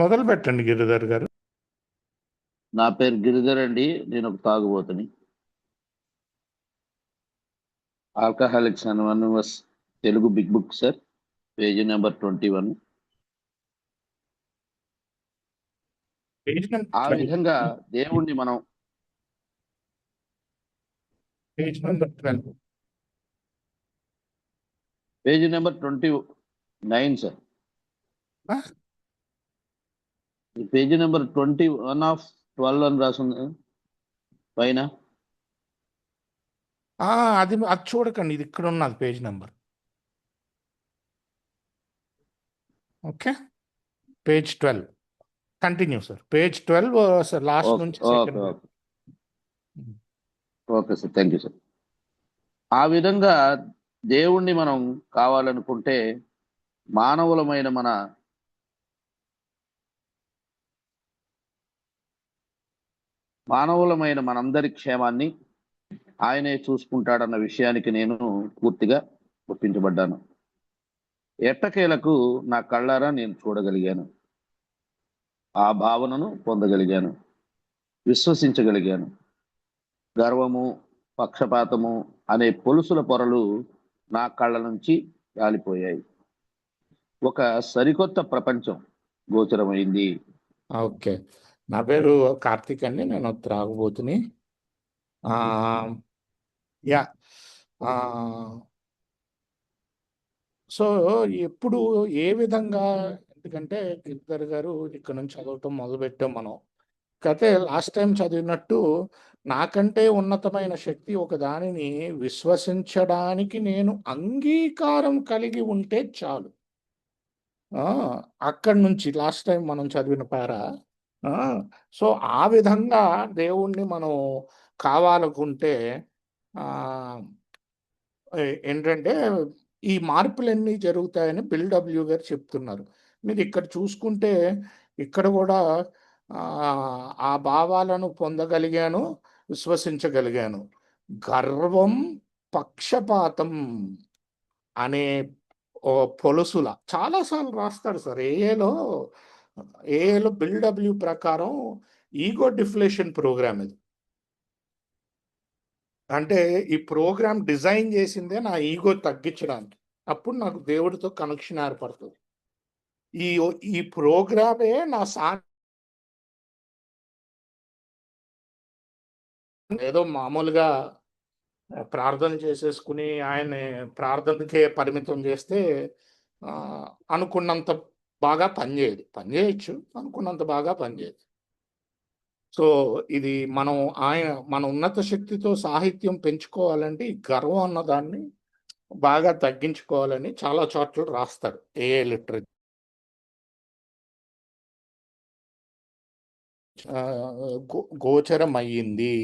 మొదలు పెట్టండి గిరిధర్ గారు. నా పేరు గిరిధర్ అండి. నేను ఒక తాగుబోతుని. Alcoholics anonymous Telugu big book sir, page number 21. Page number ఆ 12. విధంగా దేవుణ్ణి మనం page number 12. Page number 29 sir. ఆ? పేజీ నెంబర్ 21/12 అని రాసింది పైన. అది చూడకండి, ఇది ఇక్కడ ఉన్నది page number. Okay, page 12 continue sir. Page 12 sir, last నుంచి second. Okay sir, thank you sir. ఆ విధంగా దేవుణ్ణి మనం కావాలనుకుంటే మానవులమైన మనందరి క్షేమాన్ని ఆయనే చూసుకుంటాడన్న విషయానికి నేను పూర్తిగా ఒప్పించబడ్డాను. ఎట్టకేలకు నా కళ్ళారా నేను చూడగలిగాను, ఆ భావనను పొందగలిగాను, విశ్వసించగలిగాను. గర్వము, పక్షపాతము అనే పొలుసుల పొరలు నా కళ్ళ నుంచి రాలిపోయాయి. ఒక సరికొత్త ప్రపంచం గోచరమైంది. ఓకే, నా పేరు కార్తీక్ అండి, నేను త్రాగుబోతుని. యా సో ఎప్పుడు ఏ విధంగా, ఎందుకంటే గిరిధర్ గారు ఇక్కడ నుంచి చదవటం మొదలుపెట్టాం మనం. అయితే లాస్ట్ టైం చదివినట్టు నాకంటే ఉన్నతమైన శక్తి ఒక దానిని విశ్వసించడానికి నేను అంగీకారం కలిగి ఉంటే చాలు. అక్కడి నుంచి లాస్ట్ టైం మనం చదివిన పారా. సో ఆ విధంగా దేవుణ్ణి మనం కావాలనుకుంటే ఏంటంటే ఈ మార్పులన్నీ జరుగుతాయని బిల్డబ్ల్యూ గారు చెప్తున్నారు. మీరు ఇక్కడ చూసుకుంటే ఇక్కడ కూడా ఆ భావాలను పొందగలిగాను, విశ్వసించగలిగాను. గర్వం, పక్షపాతం అనే పొలుసుల చాలాసార్లు రాస్తాడు సార్. ఏఏలో బిల్డబ్ల్యూ ప్రకారం ఈగో డిఫ్లేషన్ ప్రోగ్రామ్ ఇది. అంటే ఈ ప్రోగ్రామ్ డిజైన్ చేసిందే నా ఈగో తగ్గించడానికి. అప్పుడు నాకు దేవుడితో కనెక్షన్ ఏర్పడుతుంది. ఈ ప్రోగ్రామే నా ఏదో మామూలుగా ప్రార్థన చేసేసుకుని ఆయన ప్రార్థనకే పరిమితం చేస్తే అనుకున్నంత బాగా పనిచేయచ్చు, అనుకున్నంత బాగా పనిచేయదు. సో ఇది మన ఉన్నత శక్తితో సాహిత్యం పెంచుకోవాలంటే ఈ గర్వం అన్నదాన్ని బాగా తగ్గించుకోవాలని చాలా చోట్ల రాస్తాడు. ఏఏ లిటరేచర్ గోచరం అయ్యింది.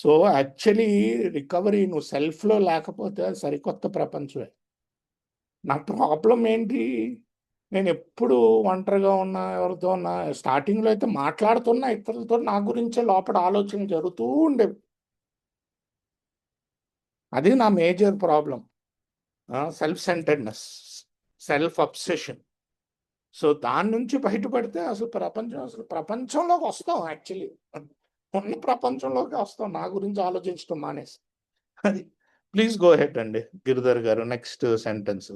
సో యాక్చువల్లీ రికవరీ నువ్వు సెల్ఫ్లో లేకపోతే సరికొత్త ప్రపంచమే. నా ప్రాబ్లం ఏంటి, నేను ఎప్పుడు ఒంటరిగా ఉన్నా, ఎవరితో ఉన్నా, స్టార్టింగ్లో అయితే మాట్లాడుతున్నా ఇతరులతో, నా గురించే లోపల ఆలోచన జరుగుతూ ఉండేవి. అది నా major problem, self centredness, self obsession. So దాని నుంచి బయటపడితే అసలు ప్రపంచంలోకి వస్తాం. యాక్చువల్లీ ఉన్న ప్రపంచంలోకి వస్తాం, నా గురించి ఆలోచించడం మానేసి. అది ప్లీజ్ గో హెడ్ అండి గిరిధర్ గారు, నెక్స్ట్ సెంటెన్స్,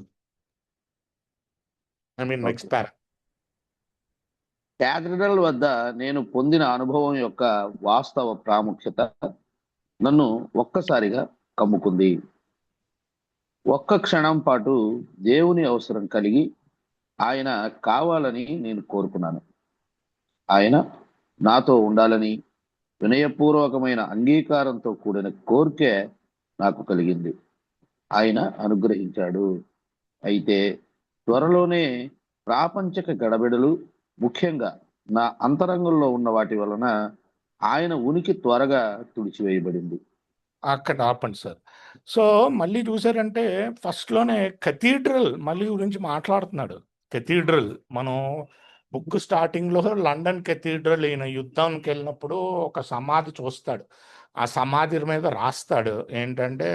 నెక్స్ట్ పారా. క్యాథడ్రల్ వద్ద నేను పొందిన అనుభవం యొక్క వాస్తవ ప్రాముఖ్యత నన్ను ఒక్కసారిగా కమ్ముకుంది. ఒక్క క్షణం పాటు దేవుని అవసరం కలిగి ఆయన కావాలని నేను కోరుకున్నాను. ఆయన నాతో ఉండాలని వినయపూర్వకమైన అంగీకారంతో కూడిన కోరికే నాకు కలిగింది. ఆయన అనుగ్రహించాడు. అయితే త్వరలోనే ప్రాపంచక గడబిడలు, ముఖ్యంగా నా అంతరంగంలో ఉన్న వాటి వలన ఆయన ఉనికి త్వరగా తుడిచివేయబడింది. అక్కడ ఆపండి సార్. సో మళ్ళీ చూసారంటే ఫస్ట్లోనే కెథీడ్రల్ మళ్ళీ గురించి మాట్లాడుతున్నాడు. కెథీడ్రల్ మనం బుక్ స్టార్టింగ్లో లండన్ కెథీడ్రల్, ఈయన యుద్ధానికి వెళ్ళినప్పుడు ఒక సమాధి చూస్తాడు. ఆ సమాధి మీద రాస్తాడు ఏంటంటే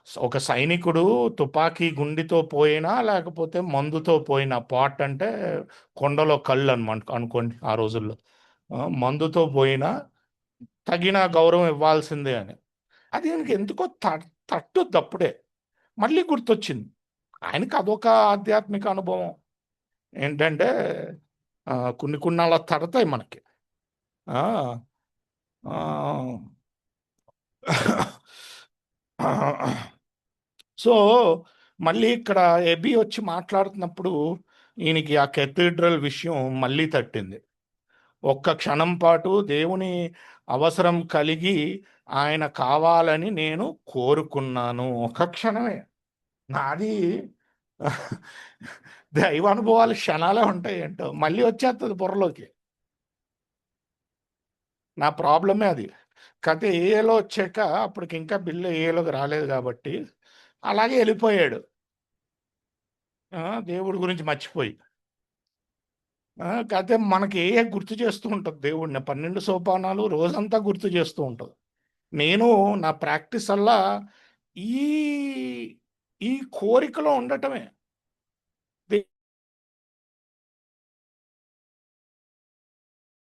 ఒక సైనికుడు తుపాకీ గుండితో పోయినా లేకపోతే మందుతో పోయినా, పాట్ అంటే కొండలో కళ్ళు అనమాట అనుకోండి ఆ రోజుల్లో, మందుతో పోయినా తగిన గౌరవం ఇవ్వాల్సిందే అని. అది ఆయనకి ఎందుకో తట్టుద్ది అప్పుడే. మళ్ళీ గుర్తొచ్చింది ఆయనకి అదొక ఆధ్యాత్మిక అనుభవం ఏంటంటే, కొన్ని కొన్ని అలా తడతాయి మనకి. ఆ, ఆ, సో మళ్ళీ ఇక్కడ ఎబి వచ్చి మాట్లాడుతున్నప్పుడు ఈయనకి ఆ కెథీడ్రల్ విషయం మళ్ళీ తట్టింది. ఒక్క క్షణం పాటు దేవుని అవసరం కలిగి ఆయన కావాలని నేను కోరుకున్నాను. ఒక క్షణమే. నాది దైవానుభవాలు క్షణాలే ఉంటాయి ఏంటో, మళ్ళీ వచ్చేస్తుంది బుర్రలోకి. నా ప్రాబ్లమే అది. కథ ఏలో వచ్చాక అప్పటికి ఇంకా బిల్లు ఏలోకి రాలేదు కాబట్టి అలాగే వెళ్ళిపోయాడు, దేవుడి గురించి మర్చిపోయి. కాకపోతే మనకి గుర్తు చేస్తూ ఉంటుంది దేవుడిని. 12 సోపానాలు రోజంతా గుర్తు చేస్తూ ఉంటుంది. నేను నా ప్రాక్టీస్ అల్లా ఈ ఈ కోరికలో ఉండటమే.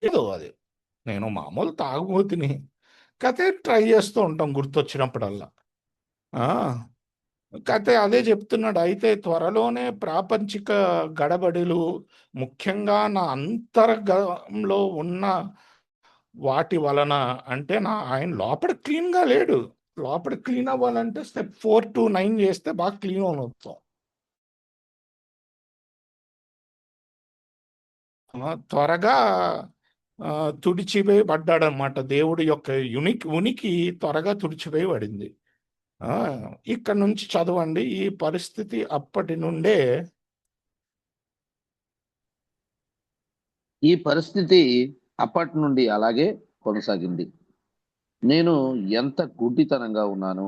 ఏదో అది నేను మామూలు తాగుబోతుని, కథే ట్రై చేస్తూ ఉంటాం గుర్తొచ్చినప్పుడల్లా. కథ అదే చెప్తున్నాడు. అయితే త్వరలోనే ప్రాపంచిక గడబడులు, ముఖ్యంగా నా అంతరంగంలో ఉన్న వాటి వలన, అంటే ఆయన లోపల క్లీన్గా లేడు. లోపల క్లీన్ అవ్వాలంటే స్టెప్ 4 to 9 చేస్తే బాగా క్లీన్ అవుతాం. త్వరగా తుడిచివేయబడ్డాడనమాట. దేవుడి యొక్క ఉనికి త్వరగా తుడిచివేయబడింది. ఇక్కడ నుంచి చదవండి. ఈ పరిస్థితి అప్పటి నుండే ఈ పరిస్థితి అప్పటి నుండి అలాగే కొనసాగింది. నేను ఎంత గుడ్డితనంగా ఉన్నాను.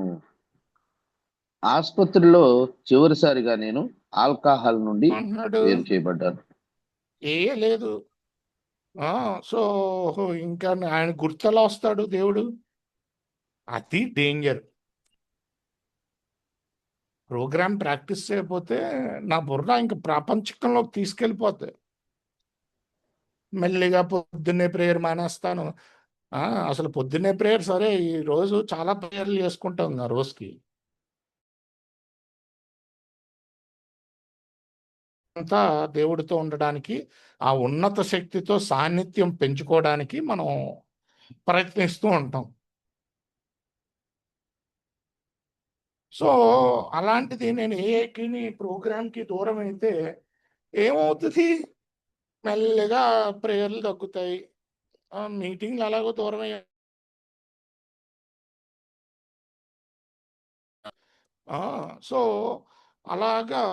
ఆసుపత్రిలో చివరిసారిగా నేను ఆల్కహాల్ నుండి అంటున్నాడు వేరు చేయబడ్డాను. లేదు. సో ఇంకా ఆయన గుర్తెలా వస్తాడు దేవుడు? అది డేంజర్. ప్రోగ్రామ్ ప్రాక్టీస్ చేయకపోతే నా బుర్ర ఇంకా ప్రాపంచికంలోకి తీసుకెళ్ళిపోతాయి. మెల్లిగా పొద్దున్నే ప్రేయర్ మానేస్తాను. అసలు పొద్దున్నే ప్రేయర్ సరే, ఈ రోజు చాలా ప్రేయర్లు చేసుకుంటాం ఆ రోజుకి. అంతా దేవుడితో ఉండడానికి, ఆ ఉన్నత శక్తితో సాన్నిధ్యం పెంచుకోవడానికి మనం ప్రయత్నిస్తూ ఉంటాం. సో అలాంటిది నేను ఏకిని ప్రోగ్రామ్కి దూరం అయితే ఏమవుతుంది? మెల్లిగా ప్రేయర్లు తగ్గుతాయి, మీటింగ్లు అలాగో దూరం అయ్యాయి. సో అలాగా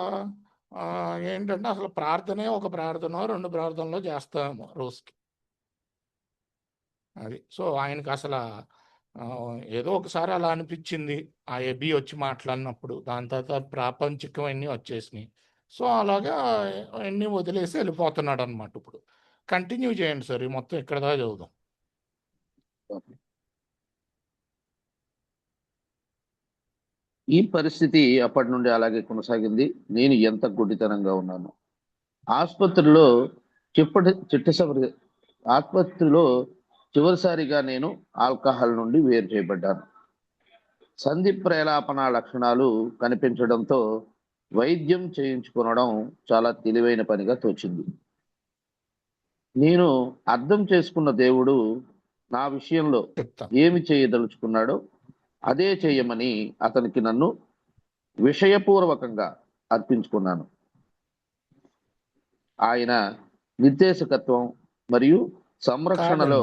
ఏంటంటే అసలు ప్రార్థనే ఒక ప్రార్థన 2 ప్రార్థనలో చేస్తాము రోజుకి. అది. సో ఆయనకి అసలు ఏదో ఒకసారి అలా అనిపించింది ఆ ఎబి వచ్చి మాట్లాడినప్పుడు. దాని తర్వాత ప్రాపంచికమన్నీ వచ్చేసినాయి. సో అలాగా అన్నీ వదిలేసి వెళ్ళిపోతున్నాడు అనమాట. ఇప్పుడు కంటిన్యూ చేయండి సార్, ఈ మొత్తం ఇక్కడ దాకా చదువుదాం. ఈ పరిస్థితి అప్పటి నుండి అలాగే కొనసాగింది. నేను ఎంత గుడ్డితనంగా ఉన్నాను. ఆసుపత్రిలో ఆసుపత్రిలో చివరిసారిగా నేను ఆల్కహాల్ నుండి వేరు చేయబడ్డాను. సంధి ప్రేలాపన లక్షణాలు కనిపించడంతో వైద్యం చేయించుకోవడం చాలా తెలివైన పనిగా తోచింది. నేను అర్థం చేసుకున్న దేవుడు నా విషయంలో ఏమి చేయదలుచుకున్నాడో అదే చేయమని అతనికి నన్ను విషయపూర్వకంగా అర్పించుకున్నాను. ఆయన నిర్దేశకత్వం మరియు సంరక్షణలో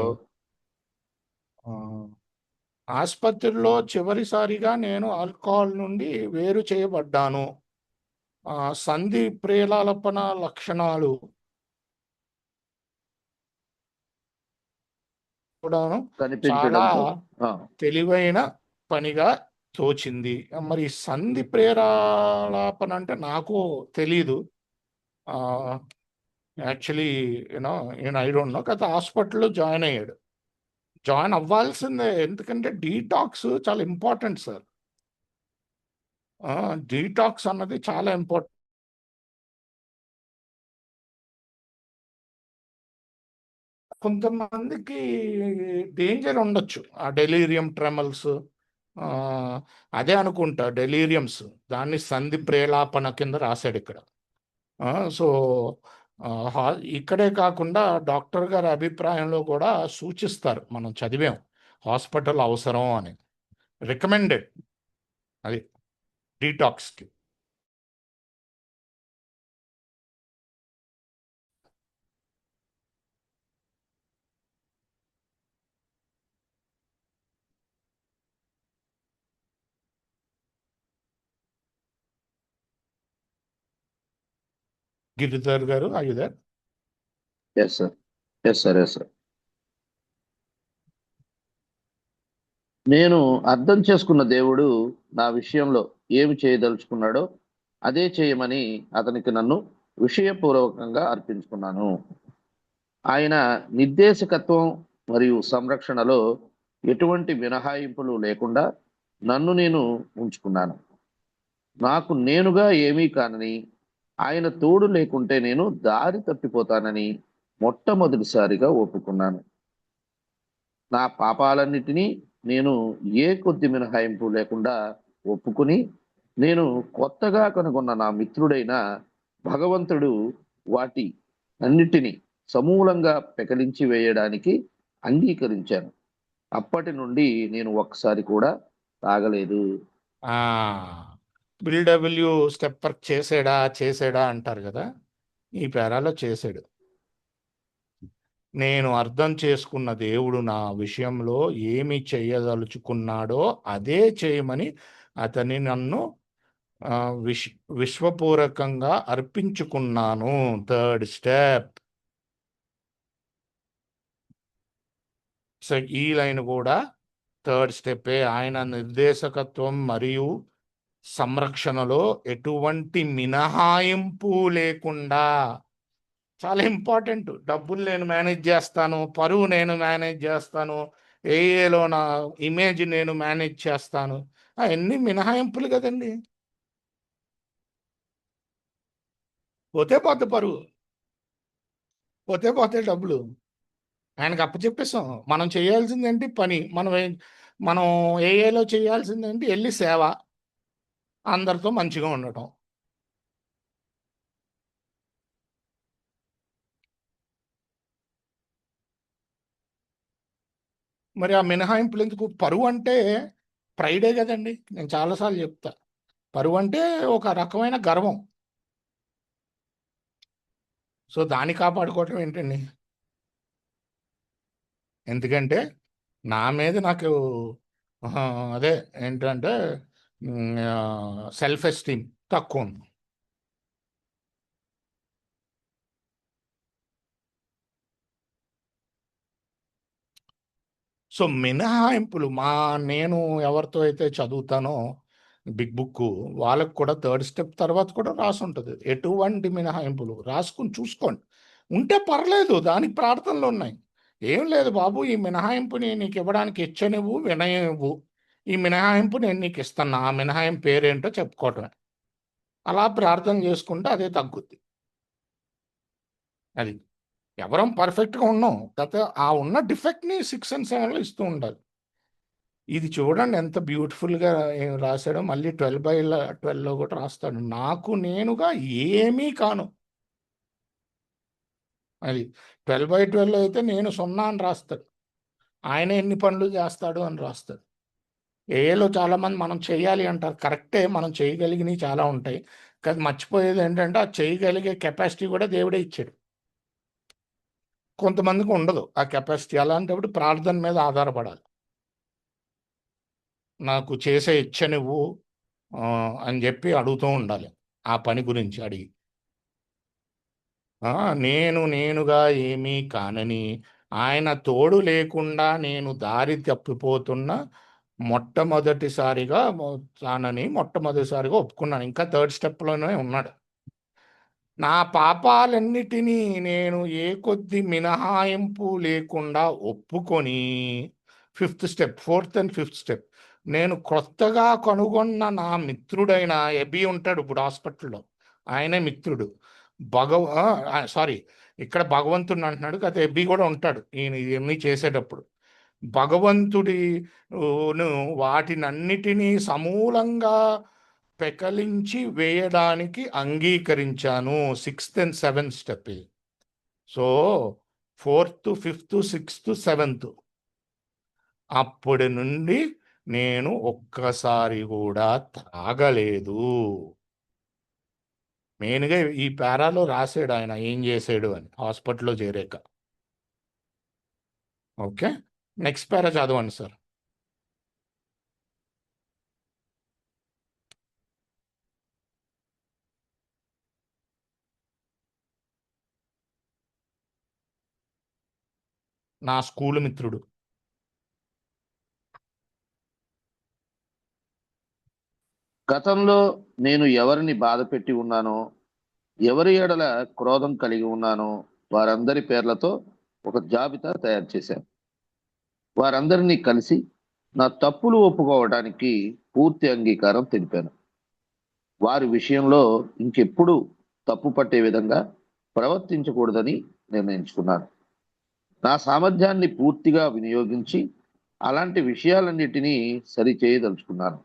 ఆసుపత్రిలో చివరిసారిగా నేను ఆల్కహాల్ నుండి వేరు చేయబడ్డాను. సంధి ప్రేలాపన లక్షణాలు కూడా చాలా తెలివైన పనిగా తోచింది. మరి సంధి ప్రేలాపన అంటే నాకు తెలీదు యాక్చువల్లీ, ఐ డోంట్ నో. కదా హాస్పిటల్లో జాయిన్ అయ్యాడు. జాయిన్ అవ్వాల్సిందే, ఎందుకంటే డీటాక్స్ చాలా ఇంపార్టెంట్ సార్. డీటాక్స్ అన్నది చాలా ఇంపార్టెంట్. కొంతమందికి డేంజర్ ఉండొచ్చు ఆ డెలీరియం ట్రెమల్స్, అదే అనుకుంటా డెలీరియమ్స్, దాన్ని సంధి ప్రేలాపన కింద రాశాడు ఇక్కడ. సో ఇక్కడే కాకుండా డాక్టర్ గారి అభిప్రాయంలో కూడా సూచిస్తారు, మనం చదివాం, హాస్పిటల్ అవసరం అని, రికమెండెడ్ అది డీటాక్స్కి. గిరిధర్ గారు అయ్యుదర్. Yes sir, yes sir, yes sir. నేను అర్థం చేసుకున్న దేవుడు నా విషయంలో ఏమి చేయదలుచుకున్నాడో అదే చేయమని అతనికి నన్ను విషయపూర్వకంగా అర్పించుకున్నాను. ఆయన నిర్దేశకత్వం మరియు సంరక్షణలో ఎటువంటి మినహాయింపులు లేకుండా నన్ను నేను ఉంచుకున్నాను. నాకు నేనుగా ఏమీ కానని, ఆయన తోడు లేకుంటే నేను దారి తప్పిపోతానని మొట్టమొదటిసారిగా ఒప్పుకున్నాను. నా పాపాలన్నిటినీ నేను ఏ కొద్ది మినహాయింపు లేకుండా ఒప్పుకుని, నేను కొత్తగా కనుగొన్న నా మిత్రుడైన భగవంతుడు వాటి అన్నిటినీ సమూలంగా పెకలించి వేయడానికి అంగీకరించాను. అప్పటి నుండి నేను ఒక్కసారి కూడా తాగలేదు. బిల్డబ్ల్యూ స్టెప్ వర్క్ చేసాడా అంటారు కదా, ఈ పేరాలో చేశాడు. నేను అర్థం చేసుకున్న దేవుడు నా విషయంలో ఏమి చేయదలుచుకున్నాడో అదే చేయమని అతని నన్ను విశ్వపూర్వకంగా అర్పించుకున్నాను. Third step. సో ఈ లైన్ కూడా థర్డ్ స్టెప్పే. ఆయన నిర్దేశకత్వం మరియు సంరక్షణలో ఎటువంటి మినహాయింపు లేకుండా. చాలా ఇంపార్టెంట్. డబ్బులు నేను మేనేజ్ చేస్తాను, పరువు నేను మేనేజ్ చేస్తాను, ఏఏలో నా ఇమేజ్ నేను మేనేజ్ చేస్తాను, అవన్నీ మినహాయింపులు కదండి. పోతే పోతే పరువు, పోతే పోతే డబ్బులు, ఆయనకు అప్పచెప్పేస్తాం. మనం చేయాల్సిందేంటి పని, మనం ఏఏలో చేయాల్సిందేంటి, వెళ్ళి సేవ, అందరితో మంచిగా ఉండటం. మరి ఆ మినహాయింపులు ఎందుకు? పరువు అంటే ప్రైడే కదండి, నేను చాలాసార్లు చెప్తా. పరువు అంటే ఒక రకమైన గర్వం. సో దాన్ని కాపాడుకోవటం ఏంటండి? ఎందుకంటే నా మీద నాకు అదే ఏంటంటే సెల్ఫ్ ఎస్టీమ్ తక్కువ ఉంది. సో మినహాయింపులు నేను ఎవరితో అయితే చదువుతానో బిగ్ బుక్, వాళ్ళకు కూడా థర్డ్ స్టెప్ తర్వాత కూడా రాసి ఉంటుంది ఎటువంటి మినహాయింపులు. రాసుకుని చూసుకోండి, ఉంటే పర్లేదు, దానికి ప్రార్థనలు ఉన్నాయి. ఏం లేదు బాబు, ఈ మినహాయింపుని నీకు ఇవ్వడానికి ఇచ్చనివ్వు, వినయం ఇవ్వు, ఈ మినహాయింపు నేను నీకు ఇస్తాను, ఆ మినహాయింపు పేరేంటో చెప్పుకోవటమే. అలా ప్రార్థన చేసుకుంటే అదే తగ్గుద్ది. అది ఎవరం పర్ఫెక్ట్గా ఉన్నాం, గత ఆ ఉన్న డిఫెక్ట్ని 6 and 7లో ఇస్తూ ఉండాలి. ఇది చూడండి ఎంత బ్యూటిఫుల్గా రాశాడో. మళ్ళీ 12/12లో కూడా రాస్తాడు, నాకు నేనుగా ఏమీ కాను. అది 12/12లో అయితే నేను 0 అని రాస్తాడు, ఆయన ఎన్ని పనులు చేస్తాడు అని రాస్తాడు. ఏలో చాలామంది మనం చేయాలి అంటారు, కరెక్టే, మనం చేయగలిగినవి చాలా ఉంటాయి. కానీ మర్చిపోయేది ఏంటంటే ఆ చేయగలిగే కెపాసిటీ కూడా దేవుడే ఇచ్చాడు. కొంతమందికి ఉండదు ఆ కెపాసిటీ. అలాంటప్పుడు ప్రార్థన మీద ఆధారపడాలి. నాకు చేసే ఇచ్చ నువ్వు అని చెప్పి అడుగుతూ ఉండాలి, ఆ పని గురించి అడిగి. నేనుగా ఏమీ కానని, ఆయన తోడు లేకుండా నేను దారి తప్పిపోతున్న మొట్టమొదటిసారిగా ఒప్పుకున్నాను. ఇంకా థర్డ్ స్టెప్లోనే ఉన్నాడు. నా పాపాలన్నిటినీ నేను ఏ కొద్ది మినహాయింపు లేకుండా ఒప్పుకొని fifth step, fourth and fifth step. నేను కొత్తగా కనుగొన్న నా మిత్రుడైన ఎబి ఉంటాడు ఇప్పుడు హాస్పిటల్లో, ఆయనే మిత్రుడు. సారీ, ఇక్కడ భగవంతుడు అంటున్నాడు కదా, ఎబి కూడా ఉంటాడు ఈయన ఇవన్నీ చేసేటప్పుడు. భగవంతుడి వాటినన్నిటినీ సమూలంగా పెకలించి వేయడానికి అంగీకరించాను. సిక్స్త్ అండ్ సెవెంత్ స్టెప్ ఇది. So fourth, fifth, sixth, seventh, అప్పటి నుండి నేను ఒక్కసారి కూడా త్రాగలేదు. మెయిన్గా ఈ పారాలో రాసాడు ఆయన ఏం చేసాడు అని హాస్పిటల్లో చేరాక. ఓకే, నెక్స్ట్ పారా చదవండి సార్. నా స్కూల్ మిత్రుడు. గతంలో నేను ఎవరిని బాధ పెట్టి ఉన్నానో, ఎవరి ఎడల క్రోధం కలిగి ఉన్నానో వారందరి పేర్లతో ఒక జాబితా తయారు చేశాను. వారందరినీ కలిసి నా తప్పులు ఒప్పుకోవడానికి పూర్తి అంగీకారం తెలిపాను. వారి విషయంలో ఇంకెప్పుడు తప్పు పట్టే విధంగా ప్రవర్తించకూడదని నిర్ణయించుకున్నాను. నా సామర్థ్యాన్ని పూర్తిగా వినియోగించి అలాంటి విషయాలన్నిటినీ సరిచేయదలుచుకున్నాను.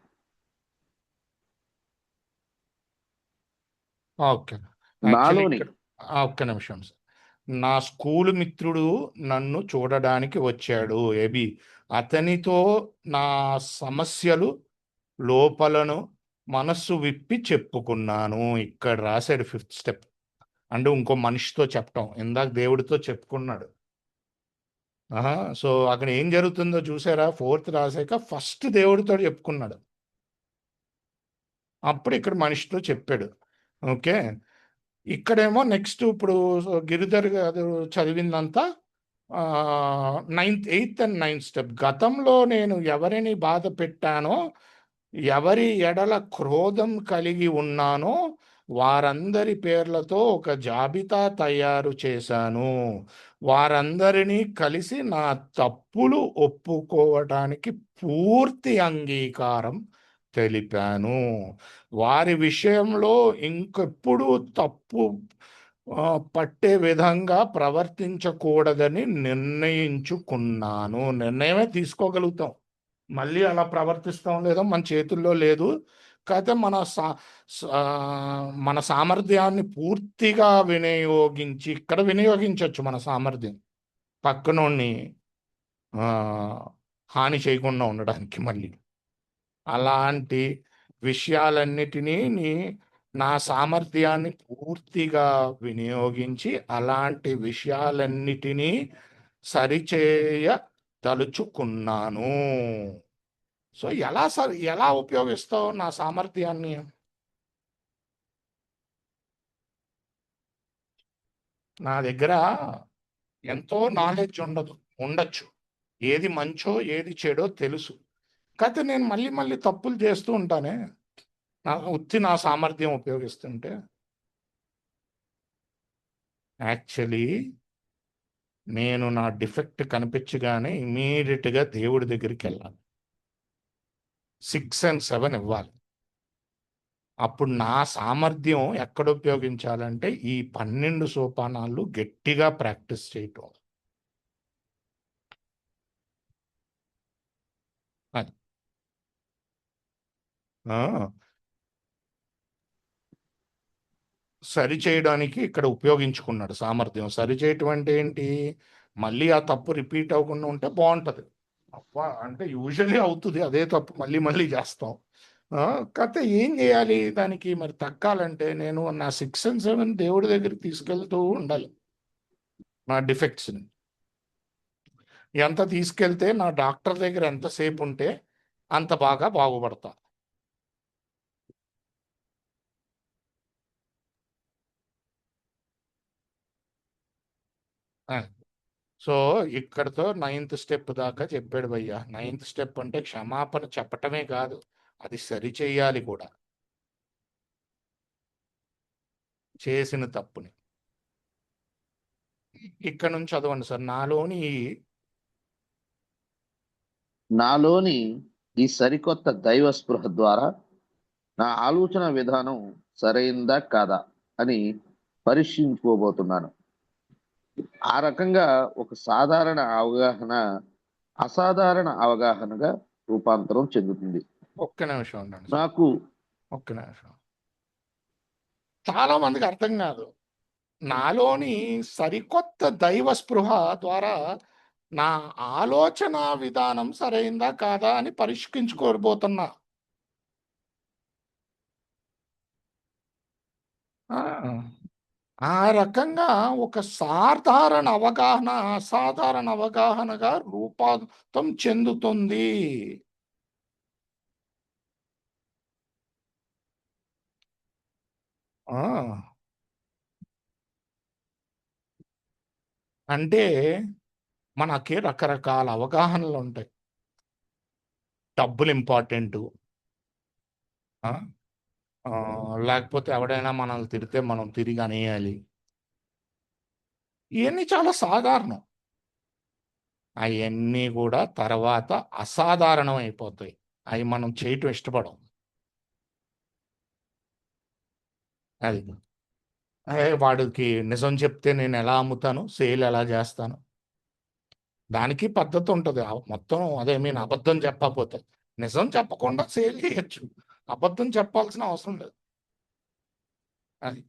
ఓకే, యాక్చువల్లీ నాలోని ఇక్కడ ఒక్క నిమిషం సార్. నా స్కూల్ మిత్రుడు నన్ను చూడడానికి వచ్చాడు ఏబి. అతనితో నా సమస్యలు, లోపలను మనస్సు విప్పి చెప్పుకున్నాను. ఇక్కడ రాశాడు ఫిఫ్త్ స్టెప్. అంటే ఇంకో మనిషితో చెప్పటం, ఇందాక దేవుడితో చెప్పుకున్నాడు. సో అక్కడ ఏం జరుగుతుందో చూసారా? ఫోర్త్ రాసాక ఫస్ట్ దేవుడితో చెప్పుకున్నాడు, అప్పుడు ఇక్కడ మనిషితో చెప్పాడు. ఓకే, ఇక్కడేమో నెక్స్ట్ ఇప్పుడు గిరిధర్ గారు చదివిందంతా ఎయిత్ అండ్ నైన్త్ స్టెప్. గతంలో నేను ఎవరిని బాధ పెట్టానో, ఎవరి ఎడల క్రోధం కలిగి ఉన్నానో వారందరి పేర్లతో ఒక జాబితా తయారు చేశాను. వారందరినీ కలిసి నా తప్పులు ఒప్పుకోవడానికి పూర్తి అంగీకారం తెలిపాను. వారి విషయంలో ఇంకెప్పుడు తప్పు పట్టే విధంగా ప్రవర్తించకూడదని నిర్ణయించుకున్నాను. నిర్ణయమే తీసుకోగలుగుతాం, మళ్ళీ అలా ప్రవర్తిస్తాం లేదో మన చేతుల్లో లేదు. కాకపోతే మన సామర్థ్యాన్ని పూర్తిగా వినియోగించి, ఇక్కడ వినియోగించవచ్చు మన సామర్థ్యం పక్కనోడిని హాని చేయకుండా ఉండడానికి. మళ్ళీ అలాంటి విషయాలన్నిటినీ నా సామర్థ్యాన్ని పూర్తిగా వినియోగించి అలాంటి విషయాలన్నిటినీ సరిచేయ తలుచుకున్నాను. సో ఎలా ఉపయోగిస్తావు నా సామర్థ్యాన్ని? నా దగ్గర ఎంతో నాలెడ్జ్ ఉండొచ్చు, ఏది మంచో ఏది చెడో తెలుసు. కాకపోతే నేను మళ్ళీ మళ్ళీ తప్పులు చేస్తూ ఉంటానే, నా సామర్థ్యం ఉపయోగిస్తుంటే. యాక్చువల్లీ నేను నా డిఫెక్ట్ కనిపించగానే ఇమీడియట్గా దేవుడి దగ్గరికి వెళ్ళాలి, 6 and 7 ఇవ్వాలి. అప్పుడు నా సామర్థ్యం ఎక్కడ ఉపయోగించాలంటే ఈ 12 సోపానాలు గట్టిగా ప్రాక్టీస్ చేయటం. అది సరి చేయడానికి ఇక్కడ ఉపయోగించుకున్నాడు సామర్థ్యం. సరి చేయటం అంటే ఏంటి? మళ్ళీ ఆ తప్పు రిపీట్ అవ్వకుండా ఉంటే బాగుంటుంది. అంటే యూజువల్లీ అవుతుంది అదే తప్పు, మళ్ళీ మళ్ళీ చేస్తాం. కాకపోతే ఏం చేయాలి దానికి? మరి తగ్గాలంటే నేను నా 6 and 7 దేవుడి దగ్గరికి తీసుకెళ్తూ ఉండాలి. నా డిఫెక్ట్స్ని ఎంత తీసుకెళ్తే, నా డాక్టర్ దగ్గర ఎంతసేపు ఉంటే అంత బాగా బాగుపడతా. సో ఇక్కడతో 9th స్టెప్ దాకా చెప్పాడు భయ్య. 9th స్టెప్ అంటే క్షమాపణ చెప్పటమే కాదు, అది సరి చేయాలి కూడా, చేసిన తప్పుని. ఇక్కడ నుంచి చదవండి సార్. నాలోని నాలోని ఈ సరికొత్త దైవ స్పృహ ద్వారా నా ఆలోచన విధానం సరైందా కాదా అని పరీక్షించుకోబోతున్నాను. ఆ రకంగా ఒక సాధారణ అవగాహన అసాధారణ అవగాహనగా రూపాంతరం చెందుతుంది. ఒక్క నిమిషం ఉండండి సార్, నాకు ఒక్క నిమిషం. చాలా మందికి అర్థం కాదు. నాలోని సరికొత్త దైవ స్పృహ ద్వారా నా ఆలోచన విధానం సరైందా కాదా అని పరీక్షించుకోబోతున్నా. ఆ, ఆ రకంగా ఒక సాధారణ అవగాహన అసాధారణ అవగాహనగా రూపాంతరం చెందుతుంది. ఆ, అంటే మనకి రకరకాల అవగాహనలు ఉంటాయి. డబ్బులు ఇంపార్టెంటు, లేకపోతే ఎవడైనా మనల్ని తిడితే మనం తిరిగి అనేయాలి. ఇవన్నీ చాలా సాధారణం. అవన్నీ కూడా తర్వాత అసాధారణం అయిపోతాయి. అవి మనం చేయటం ఇష్టపడం. అది వాడికి నిజం చెప్తే నేను ఎలా అమ్ముతాను, సేల్ ఎలా చేస్తాను, దానికి పద్ధతి ఉంటుంది. మొత్తం అదే నేను అబద్ధం చెప్పకపోతే, నిజం చెప్పకుండా సేల్ చేయొచ్చు, అబద్ధం చెప్పాల్సిన అవసరం లేదు. అది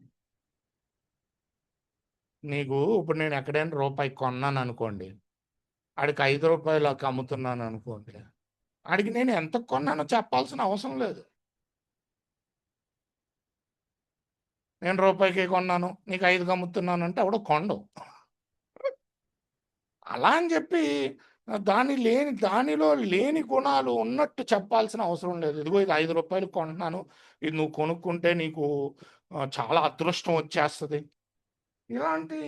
నీకు ఇప్పుడు నేను ఎక్కడైనా రూపాయి కొన్నాను అనుకోండి, ఆడికి 5 రూపాయలకు అమ్ముతున్నాను అనుకోండి, ఆడికి నేను ఎంత కొన్నానో చెప్పాల్సిన అవసరం లేదు. నేను రూపాయికి కొన్నాను, నీకు 5కి అమ్ముతున్నాను అంటే ఎవడో కొండు. అలా అని చెప్పి దానిలో లేని గుణాలు ఉన్నట్టు చెప్పాల్సిన అవసరం లేదు. ఇదిగో ఇది 5 రూపాయలకు కొంటున్నాను, ఇది నువ్వు కొనుక్కుంటే నీకు చాలా అదృష్టం వచ్చేస్తుంది, ఇలాంటి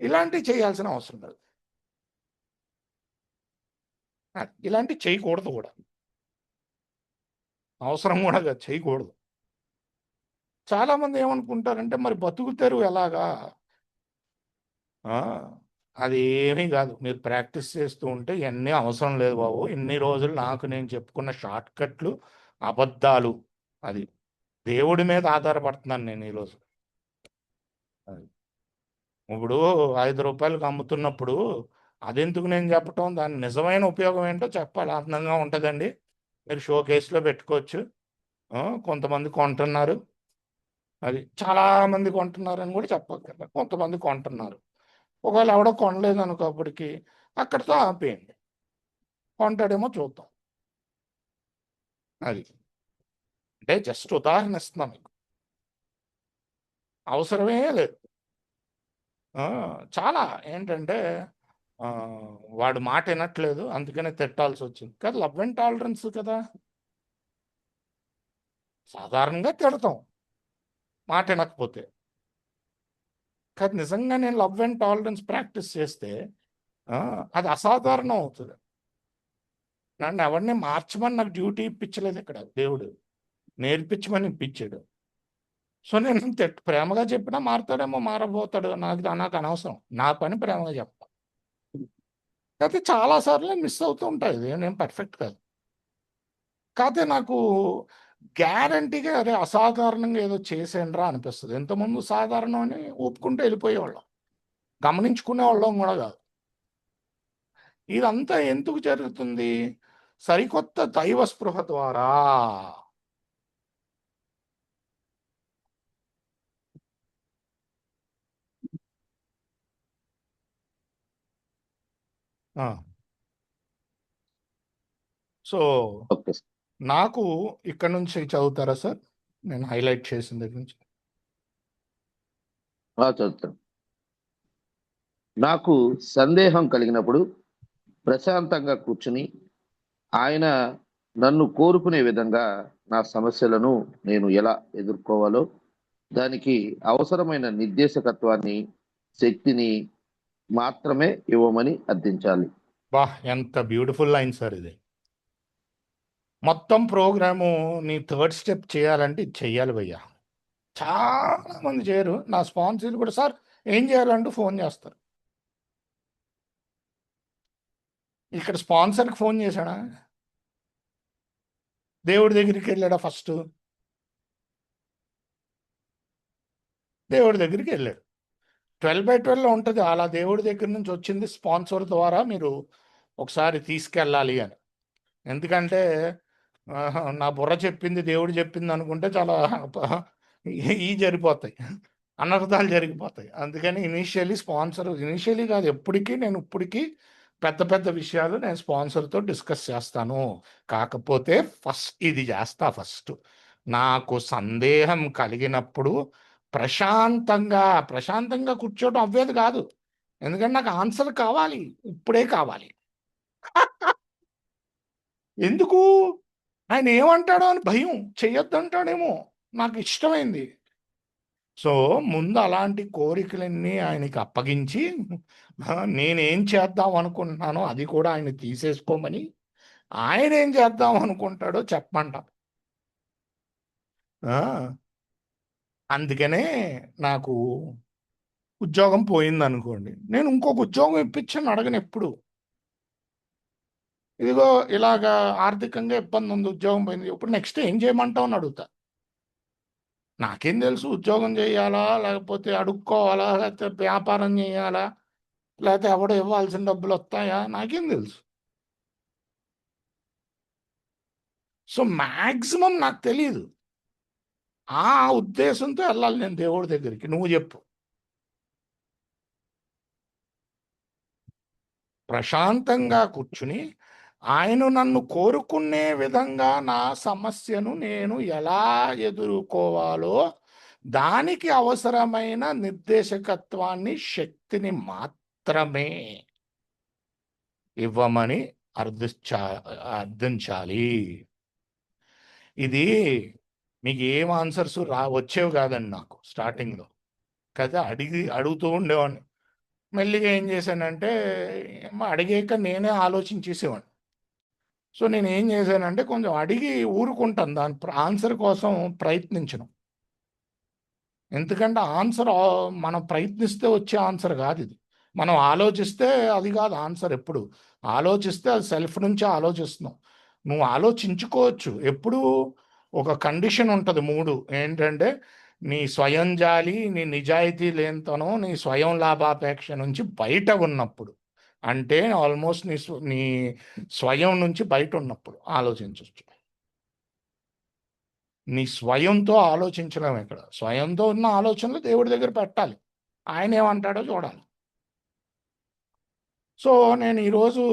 ఇలాంటివి చేయాల్సిన అవసరం లేదు. ఇలాంటివి చేయకూడదు కూడా, అవసరం కూడా కాదు, చేయకూడదు. చాలా మంది ఏమనుకుంటారంటే మరి బతుకు తెరువు ఎలాగా? అది ఏమీ కాదు. మీరు ప్రాక్టీస్ చేస్తూ ఉంటే ఇవన్నీ అవసరం లేదు బాబు. ఇన్ని రోజులు నాకు నేను చెప్పుకున్న షార్ట్ కట్లు అబద్ధాలు. అది దేవుడి మీద ఆధారపడుతున్నాను నేను ఈరోజు. అది ఇప్పుడు 5 రూపాయలకు అమ్ముతున్నప్పుడు అదెందుకు నేను చెప్పటం, దాని నిజమైన ఉపయోగం ఏంటో చెప్పాలి. అందంగా ఉంటుందండి, మీరు షో కేసులో పెట్టుకోవచ్చు, కొంతమంది కొంటున్నారు, అది చాలా మంది కొంటున్నారని కూడా చెప్పక్కర్లేదు, కొంతమంది కొంటున్నారు. ఒకవేళ ఎవడో కొనలేదు అనుకోప్పటికి అక్కడితో ఆపేయండి, కొంటాడేమో చూద్దాం. అది అంటే జస్ట్ ఉదాహరణ ఇస్తున్నాం మీకు, అవసరమే లేదు. చాలా ఏంటంటే వాడు మాట వినట్లేదు అందుకనే తిట్టాల్సి వచ్చింది కదా, లవ్ అండ్ టాలరెన్స్ కదా. సాధారణంగా తిడతాం మాట వినకపోతే, కానీ నిజంగా నేను లవ్ అండ్ టాలరెన్స్ ప్రాక్టీస్ చేస్తే అది అసాధారణం అవుతుంది. నన్ను ఎవరిని మార్చమని నాకు డ్యూటీ ఇప్పించలేదు ఇక్కడ దేవుడు, నేర్పించమని ఇప్పించాడు. సో నేను ప్రేమగా చెప్పినా మారుతాడేమో, మారబోతాడు, నాకు అనవసరం, నా పని ప్రేమగా చెప్తా. అయితే చాలాసార్లు మిస్ అవుతూ ఉంటాయి, నేను పర్ఫెక్ట్ కాదు. కాకపోతే నాకు గ్యారంటీగా అరే అసాధారణంగా ఏదో చేసేయండిరా అనిపిస్తుంది. ఇంతకుముందు సాధారణం అని ఒప్పుకుంటూ వెళ్ళిపోయేవాళ్ళం, గమనించుకునే వాళ్ళం కూడా కాదు. ఇదంతా ఎందుకు జరుగుతుంది? సరికొత్త దైవ స్పృహ ద్వారా. So okay sir. నాకు ఇక్కడ నుంచి చదువుతారా సార్, నేను హైలైట్ చేసిన దగ్గర నుంచి? చదువుతాను. నాకు సందేహం కలిగినప్పుడు ప్రశాంతంగా కూర్చుని ఆయన నన్ను కోరుకునే విధంగా నా సమస్యలను నేను ఎలా ఎదుర్కోవాలో దానికి అవసరమైన నిర్దేశకత్వాన్ని, శక్తిని మాత్రమే ఇవ్వమని అర్థించాలి. బా, ఎంత బ్యూటిఫుల్ లైన్ సార్ ఇది. మొత్తం ప్రోగ్రాము నీ థర్డ్ స్టెప్ చేయాలంటే ఇది చెయ్యాలి భయ్యా. చాలా మంది చేయరు. నా స్పాన్సర్లు కూడా సార్ ఏం చేయాలంటూ ఫోన్ చేస్తారు. ఇక్కడ స్పాన్సర్కి ఫోన్ చేశాడా? దేవుడి దగ్గరికి వెళ్ళాడా? ఫస్ట్ దేవుడి దగ్గరికి వెళ్ళాడు. 12/12లో ఉంటుంది, అలా దేవుడి దగ్గర నుంచి వచ్చింది స్పాన్సర్ ద్వారా మీరు ఒకసారి తీసుకెళ్ళాలి అని. ఎందుకంటే నా బుర్ర చెప్పింది దేవుడు చెప్పింది అనుకుంటే చాలా జరిగిపోతాయి, అనర్థాలు జరిగిపోతాయి. అందుకని ఇనిషియలీ కాదు, నేను ఇప్పటికీ పెద్ద పెద్ద విషయాలు నేను స్పాన్సర్తో డిస్కస్ చేస్తాను. కాకపోతే ఇది చేస్తా ఫస్ట్. నాకు సందేహం కలిగినప్పుడు ప్రశాంతంగా కూర్చోవడం అవ్వేది కాదు. ఎందుకంటే నాకు ఆన్సర్ కావాలి, ఇప్పుడే కావాలి. ఎందుకు? ఆయన ఏమంటాడో అని భయం, చెయ్యొద్దంటాడేమో, నాకు ఇష్టమైంది. సో ముందు అలాంటి కోరికలన్నీ ఆయనకి అప్పగించి నేనేం చేద్దాం అనుకుంటున్నానో అది కూడా ఆయన తీసేసుకోమని, ఆయన ఏం చేద్దాం అనుకుంటాడో చెప్పమంట. అందుకనే నాకు ఉద్యోగం పోయిందనుకోండి, నేను ఇంకొక ఉద్యోగం ఇప్పించని అడగను ఎప్పుడు. ఇదిగో ఇలాగా ఆర్థికంగా ఇబ్బంది ఉంది, ఉద్యోగం పోయింది, ఇప్పుడు నెక్స్ట్ ఏం చేయమంటావు అని అడుగుతా. నాకేం తెలుసు ఉద్యోగం చేయాలా, లేకపోతే అడుక్కోవాలా, లేకపోతే వ్యాపారం చేయాలా, లేకపోతే ఎవడో ఇవ్వాల్సిన డబ్బులు వస్తాయా, నాకేం తెలుసు. సో మ్యాక్సిమం నాకు తెలియదు. ఆ ఉద్దేశంతో వెళ్ళాలి నేను దేవుడి దగ్గరికి. నువ్వు చెప్పు. ప్రశాంతంగా కూర్చుని ఆయన నన్ను కోరుకునే విధంగా నా సమస్యను నేను ఎలా ఎదుర్కోవాలో దానికి అవసరమైన నిర్దేశకత్వాన్ని, శక్తిని మాత్రమే ఇవ్వమని అర్థించాలి. ఇది మీకు ఏం ఆన్సర్స్ వచ్చేవి కాదండి నాకు స్టార్టింగ్లో కదా. అడుగుతూ ఉండేవాడిని. మెల్లిగా ఏం చేశానంటే అడిగాక నేనే ఆలోచించేసేవాడిని. సో నేను ఏం చేశానంటే కొంచెం అడిగి ఊరుకుంటాను, దాని ఆన్సర్ కోసం ప్రయత్నించను. ఎందుకంటే ఆన్సర్ మనం ప్రయత్నిస్తే వచ్చే ఆన్సర్ కాదు ఇది. మనం ఆలోచిస్తే అది కాదు ఆన్సర్. ఎప్పుడు ఆలోచిస్తే అది సెల్ఫ్ నుంచే ఆలోచిస్తున్నాం. నువ్వు ఆలోచించుకోవచ్చు ఎప్పుడు. ఒక కండిషన్ ఉంటుంది, 3 ఏంటంటే నీ స్వయం జాలి, నీ నిజాయితీ లేనితనం, నీ స్వయం లాభాపేక్ష నుంచి బయట ఉన్నప్పుడు, అంటే ఆల్మోస్ట్ నీ స్వయం నుంచి బయట ఉన్నప్పుడు ఆలోచించవచ్చు. నీ స్వయంతో ఆలోచించడం. ఇక్కడ స్వయంతో ఉన్న ఆలోచనలు దేవుడి దగ్గర పెట్టాలి, ఆయన ఏమంటాడో చూడాలి. సో నేను ఈరోజు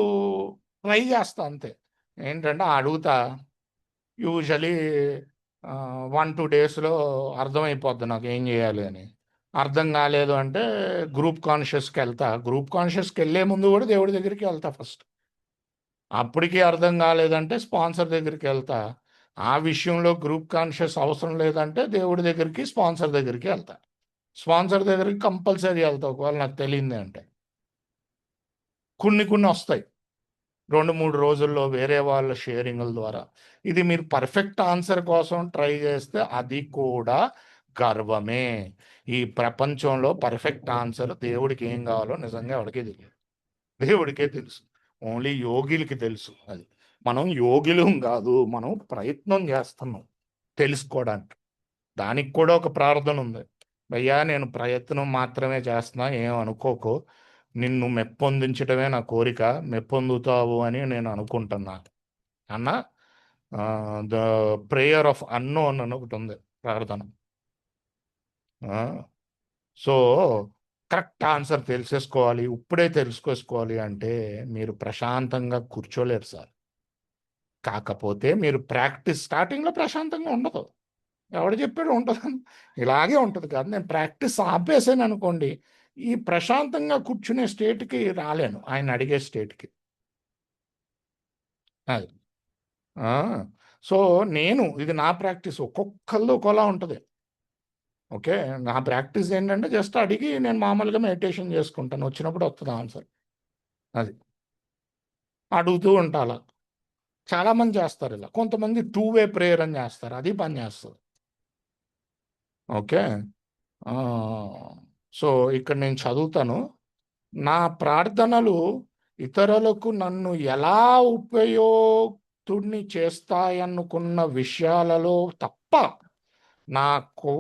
ట్రై చేస్తా అంతే. ఏంటంటే అడుగుతా, యూజువలీ 1-2 డేస్లో అర్థమైపోద్ది నాకు ఏం చేయాలి అని. అర్థం కాలేదు అంటే గ్రూప్ కాన్షియస్కి వెళ్తా. గ్రూప్ కాన్షియస్కి వెళ్ళే ముందు కూడా దేవుడి దగ్గరికి వెళ్తా ఫస్ట్. అప్పటికీ అర్థం కాలేదంటే స్పాన్సర్ దగ్గరికి వెళ్తా. ఆ విషయంలో గ్రూప్ కాన్షియస్ అవసరం లేదంటే దేవుడి దగ్గరికి, స్పాన్సర్ దగ్గరికి వెళ్తా. స్పాన్సర్ దగ్గరికి కంపల్సరీ వెళ్తా ఒకవేళ నాకు తెలియంది అంటే. కొన్ని వస్తాయి 2-3 రోజుల్లో వేరే వాళ్ళ షేరింగ్ల ద్వారా. ఇది మీరు పర్ఫెక్ట్ ఆన్సర్ కోసం ట్రై చేస్తే అది కూడా గర్వమే. ఈ ప్రపంచంలో పర్ఫెక్ట్ ఆన్సర్ దేవుడికి ఏం కావాలో నిజంగా ఎవరికే తెలియదు, దేవుడికే తెలుసు. ఓన్లీ యోగిలకి తెలుసు అది. మనం యోగిలం కాదు, మనం ప్రయత్నం చేస్తున్నాం తెలుసుకోవడానికి. దానికి కూడా ఒక ప్రార్థన ఉంది. భయ్యా నేను ప్రయత్నం మాత్రమే చేస్తున్నా, ఏం అనుకోకు, నిన్ను మెప్పొందించడమే నా కోరిక, మెప్పొందుతావు అని నేను అనుకుంటున్నా అన్న. ద ప్రేయర్ ఆఫ్ అన్నోన్ అని ఒకటి ఉంది, ప్రార్థన. సో కరెక్ట్ ఆన్సర్ తెలిసేసుకోవాలి, ఇప్పుడే తెలుసుకోవాలి అంటే మీరు ప్రశాంతంగా కూర్చోలేరు సార్. కాకపోతే మీరు స్టార్టింగ్లో ప్రశాంతంగా ఉండదు. ఎవడు చెప్పాడు ఉంటుంది, ఇలాగే ఉంటుంది కాదు. నేను ప్రాక్టీస్ ఆపేసాను అనుకోండి, ఈ ప్రశాంతంగా కూర్చునే స్టేట్కి రాలేను, ఆయన అడిగే స్టేట్కి. అది సో ఇది నా ప్రాక్టీస్, ఒక్కొక్కళ్ళు ఒకలా ఉంటుంది. ఓకే, నా ప్రాక్టీస్ ఏంటంటే జస్ట్ అడిగి నేను మామూలుగా మెడిటేషన్ చేసుకుంటాను, వచ్చినప్పుడు వస్తుంది ఆన్సర్. అది అడుగుతూ ఉంటాను. చాలామంది చేస్తారు ఇలా, కొంతమంది 2-వే ప్రేయర్ అని చేస్తారు, అది పని చేస్తుంది. ఓకే, సో ఇక్కడ నేను చదువుతాను. నా ప్రార్థనలు ఇతరులకు నన్ను ఎలా ఉపయోక్తుడిని చేస్తాయనుకున్న విషయాలలో తప్ప నా కో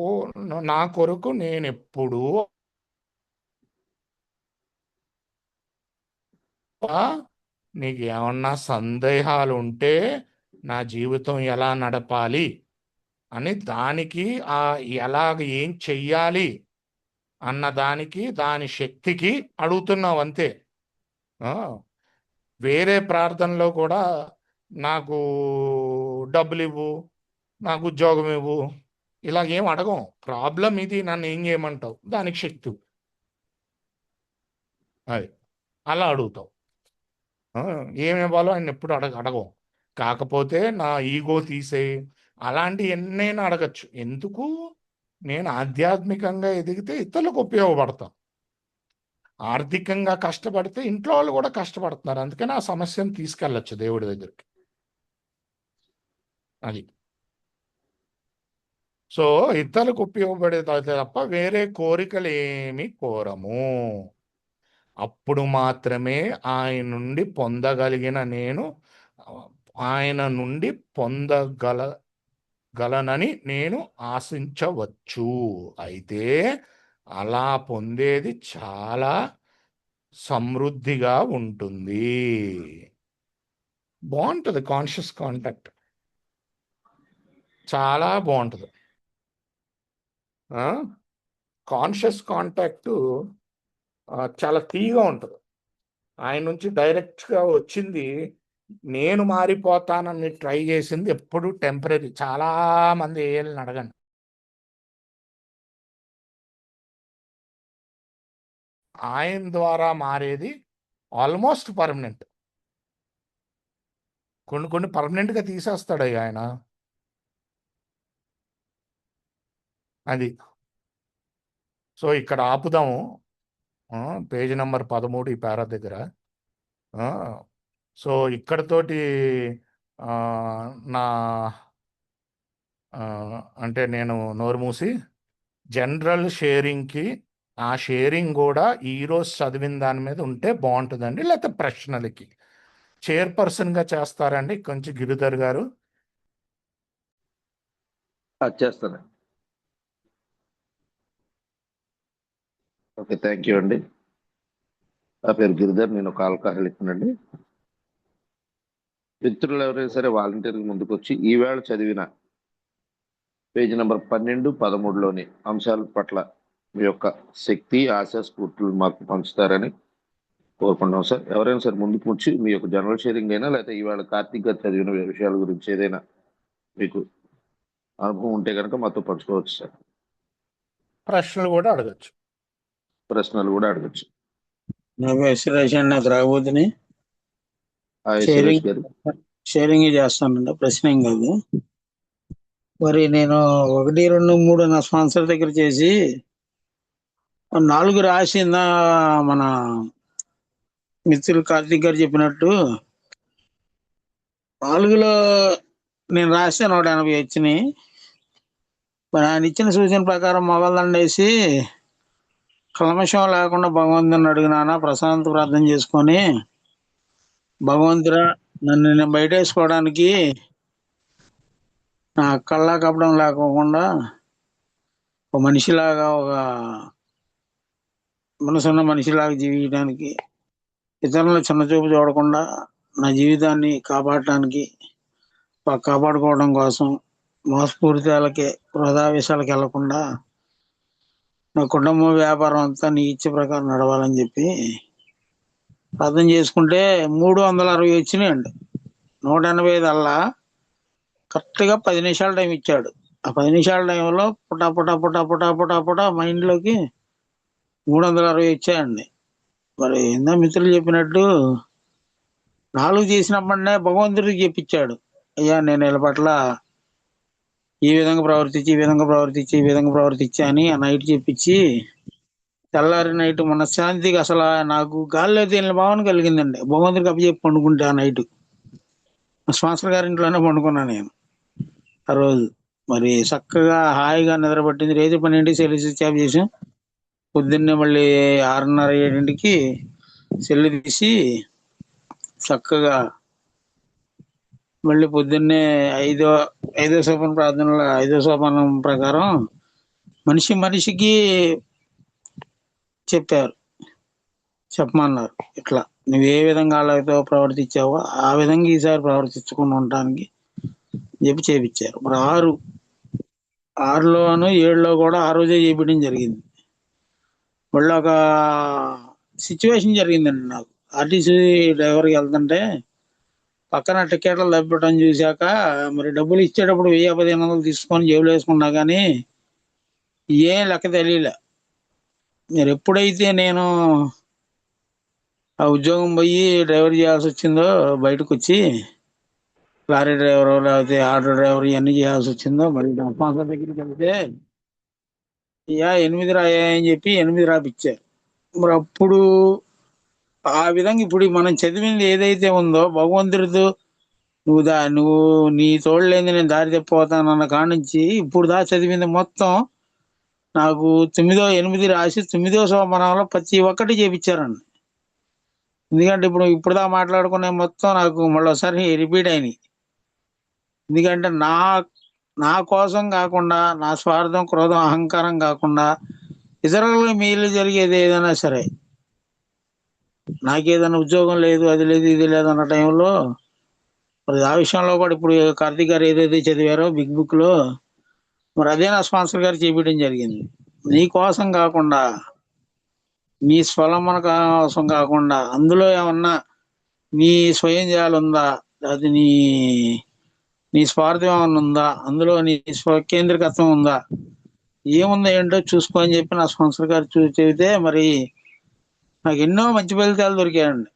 నా కొరకు నేను ఎప్పుడూ నీకు ఏమన్నా సందేహాలు ఉంటే నా జీవితం ఎలా నడపాలి అని దానికి ఎలాగ ఏం చెయ్యాలి అన్న దానికి దాని శక్తికి అడుగుతున్నావు అంతే. వేరే ప్రార్థనలో కూడా నాకు డబ్బులు ఇవ్వు, నాకు ఉద్యోగం ఇవ్వు, ఇలాగేం అడగం. ప్రాబ్లం ఇది, నన్ను ఏం చేయమంటావు, దానికి శక్తి అది అలా అడుగుతావు. ఏమి ఇవ్వాలో ఆయన ఎప్పుడు అడగం. కాకపోతే నా ఈగో తీసేయి అలాంటి ఎన్నైనా అడగచ్చు. ఎందుకు? నేను ఆధ్యాత్మికంగా ఎదిగితే ఇతరులకు ఉపయోగపడతాను. ఆర్థికంగా కష్టపడితే ఇంట్లో వాళ్ళు కూడా కష్టపడుతున్నారు, అందుకని ఆ సమస్యను తీసుకెళ్ళచ్చు దేవుడి దగ్గరికి. అది సో ఇతరులకు ఉపయోగపడేది తప్ప వేరే కోరికలు ఏమి కోరము. అప్పుడు మాత్రమే ఆయన నుండి పొందగలనని నేను ఆశించవచ్చు. అయితే అలా పొందేది చాలా సమృద్ధిగా ఉంటుంది. బాగుంటుంది కాన్షియస్ కాంటాక్ట్, చాలా బాగుంటుంది. కాన్షియస్ కాంటాక్ట్ చాలా తీగా ఉంటుంది. ఆయన నుంచి డైరెక్ట్గా వచ్చింది నేను మారిపోతానని ట్రై చేసింది ఎప్పుడు టెంపరీ. చాలా మంది ఏళ్ళని అడగండి, ఆయన ద్వారా మారేది ఆల్మోస్ట్ పర్మనెంట్. కొన్ని పర్మనెంట్గా తీసేస్తాడు ఆయన. అది సో ఇక్కడ ఆపుదాము. పేజీ నెంబర్ 13 ఈ పారా దగ్గర. సో ఇక్కడతోటి నా అంటే నేను నోరు మూసి జనరల్ షేరింగ్కి, ఆ షేరింగ్ కూడా ఈరోజు చదివిన దాని మీద ఉంటే బాగుంటుందండి. లేకపోతే ప్రశ్నలకి చైర్పర్సన్గా చేస్తారండి కొంచెం గిరిధర్ గారు? చేస్తానండి. ఓకే, థ్యాంక్ యూ అండి. నా పేరు గిరిధర్, నేను ఒక ఆల్కహాలిక్ అండి. మిత్రులు ఎవరైనా సరే వాలంటీర్కి ముందుకు వచ్చి ఈవేళ చదివిన పేజీ నెంబర్ 12, 13లోని అంశాల పట్ల మీ యొక్క శక్తి, ఆశ, స్ఫూర్తులు మాకు పంచుతారని కోరుకుంటున్నాం సార్. ఎవరైనా సరే ముందుకు వచ్చి మీ యొక్క జనరల్ షేరింగ్ అయినా లేకపోతే ఈవేళ కార్తీక్ గారు చదివిన విషయాల గురించి ఏదైనా మీకు అనుభవం ఉంటే కనుక మాతో పంచుకోవచ్చు సార్. ప్రశ్నలు కూడా అడగచ్చు. నాకు రాబోతుని షేరింగ్ చేస్తానండి, ప్రశ్న ఏం కాదు. మరి నేను 1, 2, 3 నా స్పాన్సర్ దగ్గర చేసి 4 రాసిందా మన మిత్రులు కార్తీక్ గారు చెప్పినట్టు 4లో నేను రాస్తే 180 వచ్చినాయి. మరి ఆయన ఇచ్చిన సూచన ప్రకారం మొగల్దండ వేసి కల్మషం లేకుండా భగవంతుని అడిగినానా, ప్రశాంత ప్రార్థన చేసుకొని భగవంతురా నన్ను నేను బయట వేసుకోవడానికి నా కళ్ళ కప్పడం లేకోకుండా ఒక మనిషిలాగా, ఒక మనసున్న మనిషిలాగా జీవించడానికి, ఇతరులను చిన్నచూపు చూడకుండా నా జీవితాన్ని కాపాడుకోవడం కోసం మోసపూరితాలకే, వృధావేశాలకు వెళ్లకుండా నా కుటుంబ వ్యాపారం అంతా నీ ఇచ్చే ప్రకారం నడవాలని చెప్పి ప్రార్థన చేసుకుంటే 360 వచ్చినాయండి. 185 అల్లా కరెక్ట్గా 10 నిమిషాల టైం ఇచ్చాడు. ఆ 10 నిమిషాల టైంలో పుటా మైండ్లోకి 360 వచ్చాయండి. మరి ఏందో మిత్రులు చెప్పినట్టు 4 చేసినప్పుడే భగవంతుడికి చెప్పించాడు, అయ్యా నేను వీళ్ళ పట్ల ఈ విధంగా ప్రవర్తించి అని ఆ నైట్ చెప్పించి తెల్లారి నైట్ మనశ్శాంతిగా అసలు నాకు గాల్లో తేలిన భావన కలిగిందండి. భగవంతుడికి అప్పచెప్పి పండుకుంటే ఆ నైట్ స్పాన్సర్ గారి ఇంట్లోనే పండుకున్నాను నేను ఆ రోజు. మరి చక్కగా హాయిగా నిద్ర పట్టింది. రేపు 12కి సెల్ స్విచ్ ఆఫ్ చేసాం. పొద్దున్నే మళ్ళీ 6:30, 7కి సెల్ తీసి చక్కగా మళ్ళీ పొద్దున్నే ఐదో సోపాన ప్రార్థనలో 5వ సోపానం ప్రకారం మనిషికి చెప్పమన్నారు. ఇట్లా నువ్వు ఏ విధంగా వాళ్ళతో ప్రవర్తించావో ఆ విధంగా ఈసారి ప్రవర్తించుకుని ఉండటానికి చెప్పి చేపించారు. మరి 6లోను 7లో కూడా ఆ రోజే చేపించడం జరిగింది. మళ్ళీ ఒక సిచ్యువేషన్ జరిగిందండి నాకు. ఆర్టీసీ డ్రైవర్కి వెళ్తుంటే పక్కన టికెట్లు తప్పటం చూశాక మరి డబ్బులు ఇచ్చేటప్పుడు 1000-1500 తీసుకొని జేబులో వేసుకున్నా కానీ ఏం లెక్క తెలియలే. మరి ఎప్పుడైతే నేను ఆ ఉద్యోగం పోయి డ్రైవర్ చేయాల్సి వచ్చిందో, బయటకు వచ్చి లారీ డ్రైవర్ లేకపోతే ఆటో డ్రైవర్ ఇవన్నీ చేయాల్సి వచ్చిందో, మరి స్పాన్సర్ దగ్గరికి వెళ్తే 8 రాయా అని చెప్పి 8 రాపిచ్చారు. మరి అప్పుడు ఆ విధంగా ఇప్పుడు మనం చదివింది ఏదైతే ఉందో భగవంతుడితో నువ్వు నీ తోడలేంది నేను దారి తప్పిపోతానన్న కాడ నుంచి ఇప్పుడు దా చదివింది మొత్తం నాకు 8 రాసి 9వ సోమవారంలో ప్రతి ఒక్కటి చేపించారండి. ఎందుకంటే ఇప్పుడు దా మాట్లాడుకునే మొత్తం నాకు మళ్ళీసారి రిపీట్ అయినాయి. ఎందుకంటే నా కోసం కాకుండా, నా స్వార్థం, క్రోధం, అహంకారం కాకుండా ఇతరులకు మేలు జరిగేది ఏదైనా సరే, నాకేదైనా ఉద్యోగం లేదు, అది లేదు, ఇది లేదు అన్న టైంలో మరి ఆ విషయంలో కూడా ఇప్పుడు కార్తీక్ గారు ఏదైతే చదివారో బిగ్ బుక్ లో, మరి అదే నా స్పాన్సర్ గారు చేపించడం జరిగింది. నీ కోసం కాకుండా, నీ స్వలమన కోసం కాకుండా, అందులో ఏమన్నా నీ స్వయం ఉందా, అది నీ స్వార్థం ఏమన్నా ఉందా, అందులో నీ స్వకేంద్రికత్వం ఉందా, ఏముందో ఏంటో చూసుకో అని చెప్పి నా స్పాన్సర్ గారు చెబితే మరి నాకు ఎన్నో మంచి ఫలితాలు దొరికాయండి.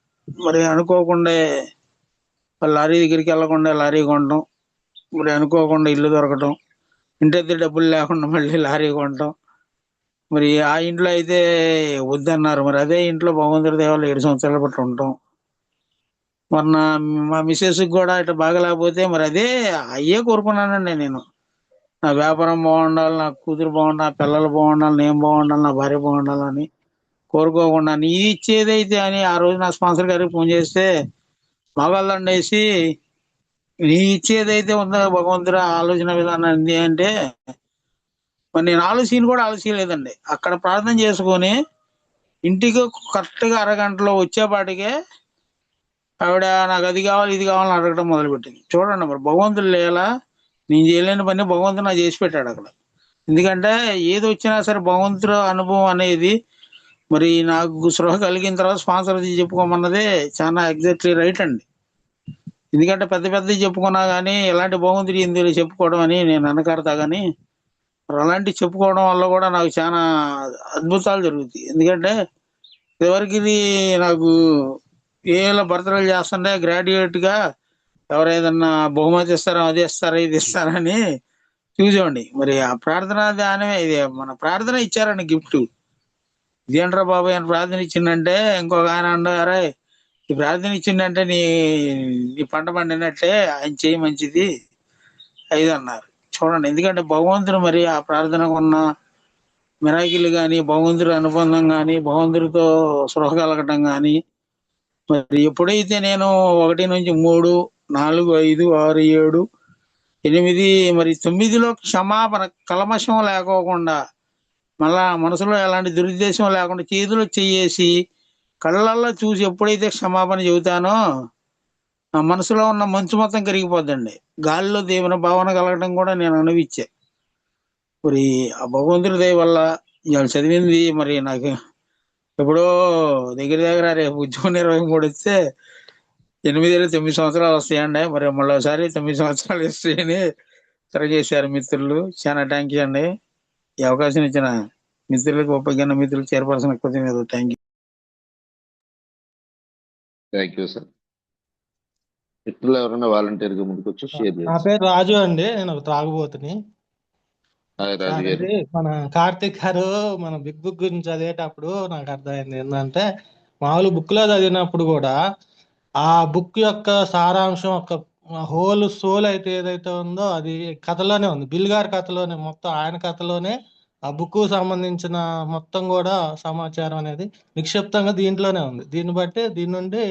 మరి అనుకోకుండా లారీ దగ్గరికి వెళ్ళకుండా లారీ కొనడం, మరి అనుకోకుండా ఇల్లు దొరకటం, ఇంటి డబ్బులు లేకుండా మళ్ళీ లారీ కొనటం, మరి ఆ ఇంట్లో అయితే వద్దన్నారు, మరి అదే ఇంట్లో భగవంతుడి దేవాలు 7 సంవత్సరాలు బట్టి ఉండటం, మొన్న మా మిస్సెస్ కూడా ఇట్లా బాగలేకపోతే మరి అయ్యే కోరుకున్నానండి నేను. నా వ్యాపారం బాగుండాలి, నా కూతురు బాగుండాలి, నా పిల్లలు బాగుండాలి, నేను బాగుండాలి, నా భార్య బాగుండాలని కోరుకోకుండా నీ ఇచ్చేదైతే అని ఆ రోజు నా స్పాన్సర్ గారికి ఫోన్ చేస్తే మగళ్ళండి వేసి నీ ఇచ్చేదైతే ఉందో భగవంతుడు ఆలోచన విధానం ఏంటి అంటే, మరి నేను ఆలోచించలేదండి. అక్కడ ప్రార్థన చేసుకొని ఇంటికి కరెక్ట్గా అరగంటలో వచ్చేపాటికే ఆవిడ నాకు అది కావాలి, ఇది కావాలని అడగడం మొదలుపెట్టింది. చూడండి మరి భగవంతుడు లేలా, నేను చేయలేని పని భగవంతుడు నాకు చేసి పెట్టాడు అక్కడ. ఎందుకంటే ఏది వచ్చినా సరే భగవంతుడు అనుభవం అనేది మరి నాకు స్పృహ కలిగిన తర్వాత స్పాన్సర్ చెప్పుకోమన్నదే చాలా ఎగ్జాక్ట్లీ రైట్ అండి. ఎందుకంటే పెద్దవి చెప్పుకున్నా కానీ ఎలాంటి భగవంతుడు ఎందుకు చెప్పుకోవడం అని నేను అనకడతా, కానీ అలాంటి చెప్పుకోవడం వల్ల కూడా నాకు చాలా అద్భుతాలు జరుగుతాయి. ఎందుకంటే ఎవరికి నాకు ఏళ్ళ బర్త్డేలు చేస్తుంటే గ్రాడ్యుయేట్ గా ఎవరేదన్నా బహుమతి ఇస్తారా, అది ఇస్తారా, ఇది ఇస్తారని చూసేవాడి. మరి ఆ ప్రార్థన ధ్యానమే ఇది, మన ప్రార్థన ఇచ్చారండి గిఫ్ట్. ఇదేంట్రా బాబు ఆయన ప్రార్థన ఇచ్చిందంటే ఇంకొక ఆయన అన్నారే, ఈ ప్రార్థన ఇచ్చిందంటే నీ పంట పండినట్లే, ఆయన చేయి మంచిది ఐదు అన్నారు. చూడండి, ఎందుకంటే భగవంతుడు మరి ఆ ప్రార్థనకు ఉన్న మిరాకిల్ కానీ, భగవంతుడి అనుబంధం కానీ, భగవంతుడితో స్పృహ కలగటం కానీ, మరి ఎప్పుడైతే నేను 1 నుంచి 3, 4, 5, 6, 7, 8 మరి 9లో క్షమాపణ, కల్మషం లేకోకుండా, మళ్ళా మనసులో ఎలాంటి దురుద్దేశం లేకుండా చేతిలో చెయ్యేసి కళ్ళల్లో చూసి ఎప్పుడైతే క్షమాపణ చెబుతానో నా మనసులో ఉన్న మంచు మొత్తం కరిగిపోద్దండి. గాలిలో దేవుని భావన కలగడం కూడా నేను అనుభవించా. మరి ఆ భగవంతుడి దయ వల్ల ఇవాళ చదివింది మరి నాకు ఎప్పుడో దగ్గర రేపు ఉద్యోగం 23 వస్తే 9 సంవత్సరాలు వస్తాయండి. మరి మళ్ళీసారి 9 సంవత్సరాలు హిస్టరీని తిరగేశారు మిత్రులు. చాలా థ్యాంక్ యూ అండి. ఈ అవకాశం ఇచ్చిన మిత్రులకు, ఉపజ్ఞాన మిత్రులకు, chairperson thank you. Thank you sir. మిత్రులు ఎవరైనా వాలంటీర్ గా ముందుకు వచ్చి షేర్ నా చేయండి. పేరు రాజు అండి, నేను ఒక త్రాగుబోతుని. హాయ్ రాజు సార్, గారు. ఇది మన కార్తిక్ గారు మన బిగ్ బుక్ గురించి చదివేటప్పుడు నాకు అర్థమైంది ఏంటంటే, మామూలు బుక్ లో చదివినప్పుడు కూడా ఆ బుక్ యొక్క సారాంశం, ఒక హోల్ సోల్ అయితే ఏదైతే ఉందో అది కథలోనే ఉంది. బిల్ గారి కథలోనే, మొత్తం ఆయన కథలోనే ఆ బుక్ సంబంధించిన మొత్తం కూడా సమాచారం అనేది నిక్షిప్తంగా దీంట్లోనే ఉంది. దీన్ని నుండి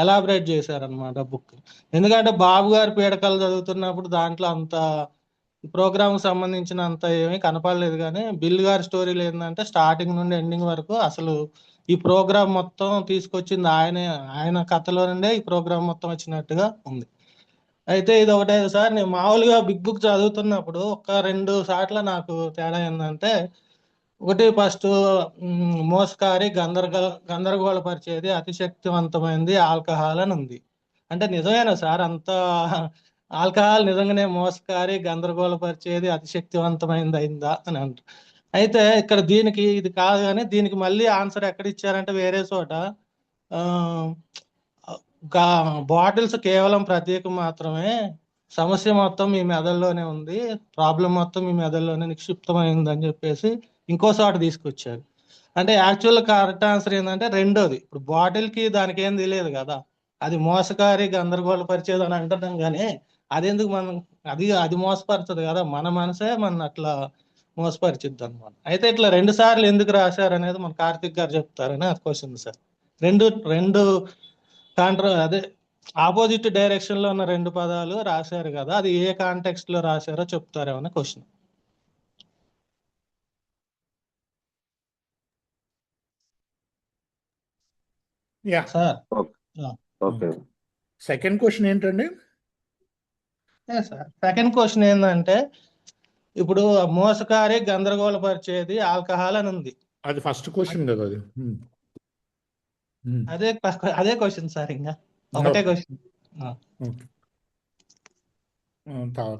ఎలాబరేట్ చేశారనమాట బుక్. ఎందుకంటే బాబు గారి పీడకలు చదువుతున్నప్పుడు దాంట్లో అంత ప్రోగ్రామ్ సంబంధించిన అంత ఏమీ కనపడలేదు, కానీ బిల్ గారి స్టోరీలు ఏంటంటే స్టార్టింగ్ నుండి ఎండింగ్ వరకు అసలు ఈ ప్రోగ్రామ్ మొత్తం తీసుకొచ్చింది ఆయనే, ఆయన కథలో నుండే ఈ ప్రోగ్రామ్ మొత్తం వచ్చినట్టుగా ఉంది. అయితే ఇది ఒకటే సార్, నేను మామూలుగా బిగ్ బుక్ చదువుతున్నప్పుడు ఒక 2 సార్లు నాకు తేడా ఏంటంటే, ఒకటి ఫస్ట్ మోసకారి గందరగోళపరిచేది అతిశక్తివంతమైనది ఆల్కహాల్ అని ఉంది. అంటే నిజమేనా సార్? అంత ఆల్కహాల్ నిజంగానే మోసకారి గందరగోళపరిచేది అతిశక్తివంతమైనది అయిందా అని అంటారు. అయితే ఇక్కడ దీనికి ఇది కాదు, కానీ దీనికి మళ్ళీ ఆన్సర్ ఎక్కడ ఇచ్చారంటే వేరే చోట బాటిల్స్ కేవలం ప్రతీక మాత్రమే, సమస్య మొత్తం మీ మెదడులోనే ఉంది, ప్రాబ్లం మొత్తం మీ మెదడులోనే నిక్షిప్తమైంది అని చెప్పేసి ఇంకో చోట తీసుకొచ్చారు. అంటే యాక్చువల్ కరెక్ట్ ఆన్సర్ ఏంటంటే రెండోది. ఇప్పుడు బాటిల్ కి దానికి ఏం తెలియదు కదా, అది మోసకారి గందరగోళపరిచేది అని అంటున్నాం, కానీ అదెందుకు మనం అది మోసపరుతుంది కదా, మన మనసే మన అట్లా మోసపరిచిద్ది అనమాట. అయితే ఇట్లా 2 సార్లు ఎందుకు రాశారు అనేది మన కార్తిక్ గారు చెప్తారని అది క్వశ్చన్ సార్. రెండు అదే ఆపోజిట్ డైరెక్షన్ లో ఉన్న 2 పదాలు రాశారు కదా, అది ఏ కాంటెక్స్ట్ లో రాశారో చెప్తారేమన్నా question. Yeah, sir okay. Second question ఏంటండి? సార్ సెకండ్ క్వశ్చన్ ఏంటంటే, ఇప్పుడు మోసకారి గందరగోళపరిచేది ఆల్కహాల్ అని ఉంది. అది ఫస్ట్ క్వశ్చన్ కదా అది. అదే క్వశ్చన్ సార్, ఇంకా ఒకటే క్వశ్చన్.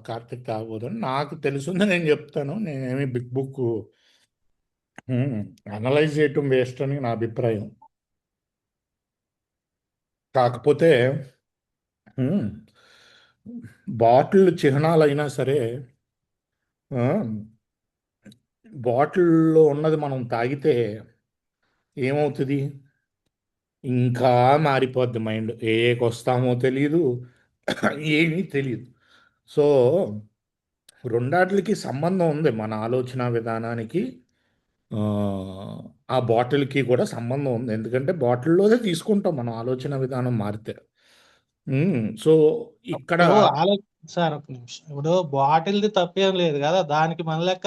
కార్తిక్ తాగబోదు నాకు తెలుసుంది, నేను చెప్తాను. నేనేమి బిగ్ బుక్ అనలైజ్ చేయటం వేస్ట్ అని నా అభిప్రాయం. కాకపోతే బాటిల్ చిహ్నాలు అయినా సరే, బాటిల్లో ఉన్నది మనం తాగితే ఏమవుతుంది? ఇంకా మారిపోద్ది మైండ్. ఏకి వస్తామో తెలియదు, ఏమీ తెలియదు. సో రెండాటికి సంబంధం ఉంది, మన ఆలోచన విధానానికి ఆ బాటిల్కి కూడా సంబంధం ఉంది. ఎందుకంటే బాటిల్లోనే తీసుకుంటాం మనం ఆలోచన విధానం మారితే. సో ఇక్కడ సార్ ఒక నిమిషం, ఇప్పుడు బాటిల్ది తప్పేం లేదు కదా, దానికి మన లెక్క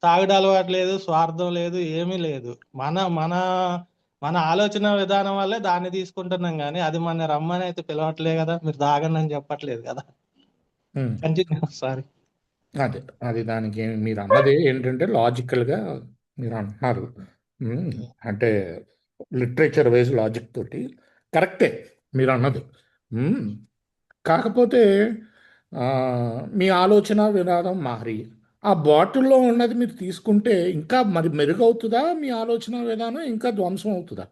తాగుడు అలవాటు లేదు, స్వార్థం లేదు, ఏమీ లేదు. మన మన మన ఆలోచన విధానం వల్లే దాన్ని తీసుకుంటున్నాం, కానీ అది మన రమ్మని అయితే పిలవట్లే కదా, మీరు తాగండి అని చెప్పట్లేదు కదా. కంటిన్యూ. సారీ. అది దానికి మీరు అన్నది ఏంటంటే లాజికల్గా మీరు అంటున్నారు, అంటే లిటరేచర్ వైజ్ లాజిక్ తోటి కరెక్టే మీరు అన్నది. కాకపోతే మీ ఆలోచన విధానం మారి ఆ బాటిల్లో ఉన్నది మీరు తీసుకుంటే ఇంకా మరి మెరుగవుతుందా? మీ ఆలోచన విధానం ఇంకా ధ్వంసం అవుతుందా?